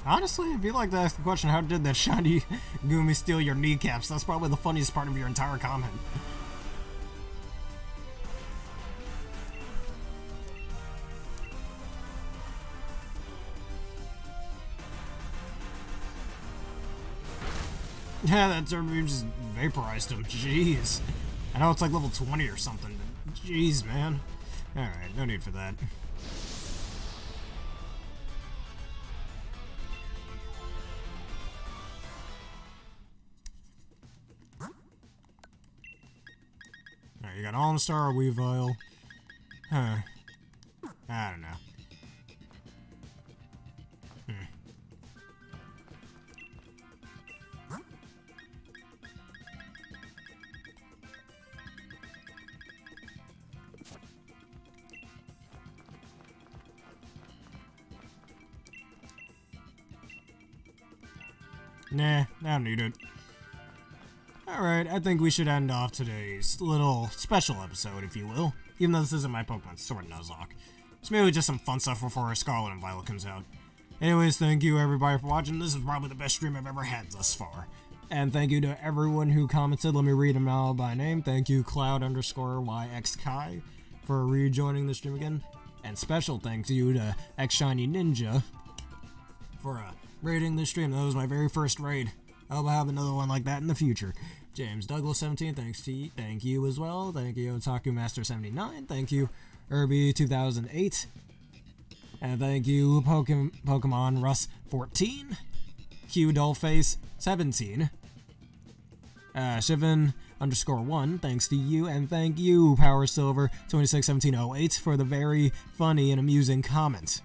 Honestly, if you'd like to ask the question, how did that shiny Goomy steal your kneecaps? That's probably the funniest part of your entire comment. Yeah, that Turbo just vaporized him. Jeez. I know it's like level 20 or something, but jeez, man. Alright, no need for that. Alright, you got All-Star or Weavile. Huh. I don't know. Nah, I don't need it. Alright, I think we should end off today's little special episode, if you will. Even though this isn't my Pokemon Sword and Nuzlocke. It's merely just some fun stuff before Scarlet and Violet comes out. Anyways, thank you everybody for watching. This is probably the best stream I've ever had thus far. And thank you to everyone who commented. Let me read them all by name. Thank you, Cloud_YXKai, for rejoining the stream again. And special thanks to you to X-Shiny Ninja for raiding the stream. That was my very first raid. I hope I have another one like that in the future. James Douglas 17, thank you as well. Thank you, Otaku Master 79. Thank you, Irby 2008. And thank you, Pokemon Russ 14. Q Dollface 17. Shivan_1, thanks to you, and thank you, Power Silver 261708, for the very funny and amusing comment.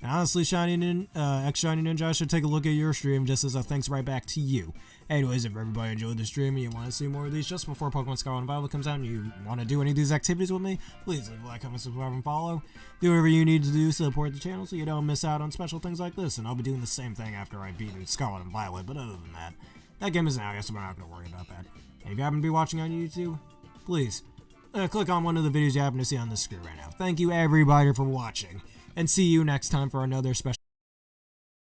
And honestly, X-Shiny Ninja, I should take a look at your stream just as a thanks right back to you. Anyways, if everybody enjoyed the stream and you want to see more of these just before Pokemon Scarlet and Violet comes out and you want to do any of these activities with me, please leave a like, comment, subscribe, and follow. Do whatever you need to do to support the channel so you don't miss out on special things like this, and I'll be doing the same thing after I've beaten Scarlet and Violet, but other than that game isn't out yet, so we're not going to worry about that. And if you happen to be watching on YouTube, please click on one of the videos you happen to see on the screen right now. Thank you everybody for watching, and see you next time for another special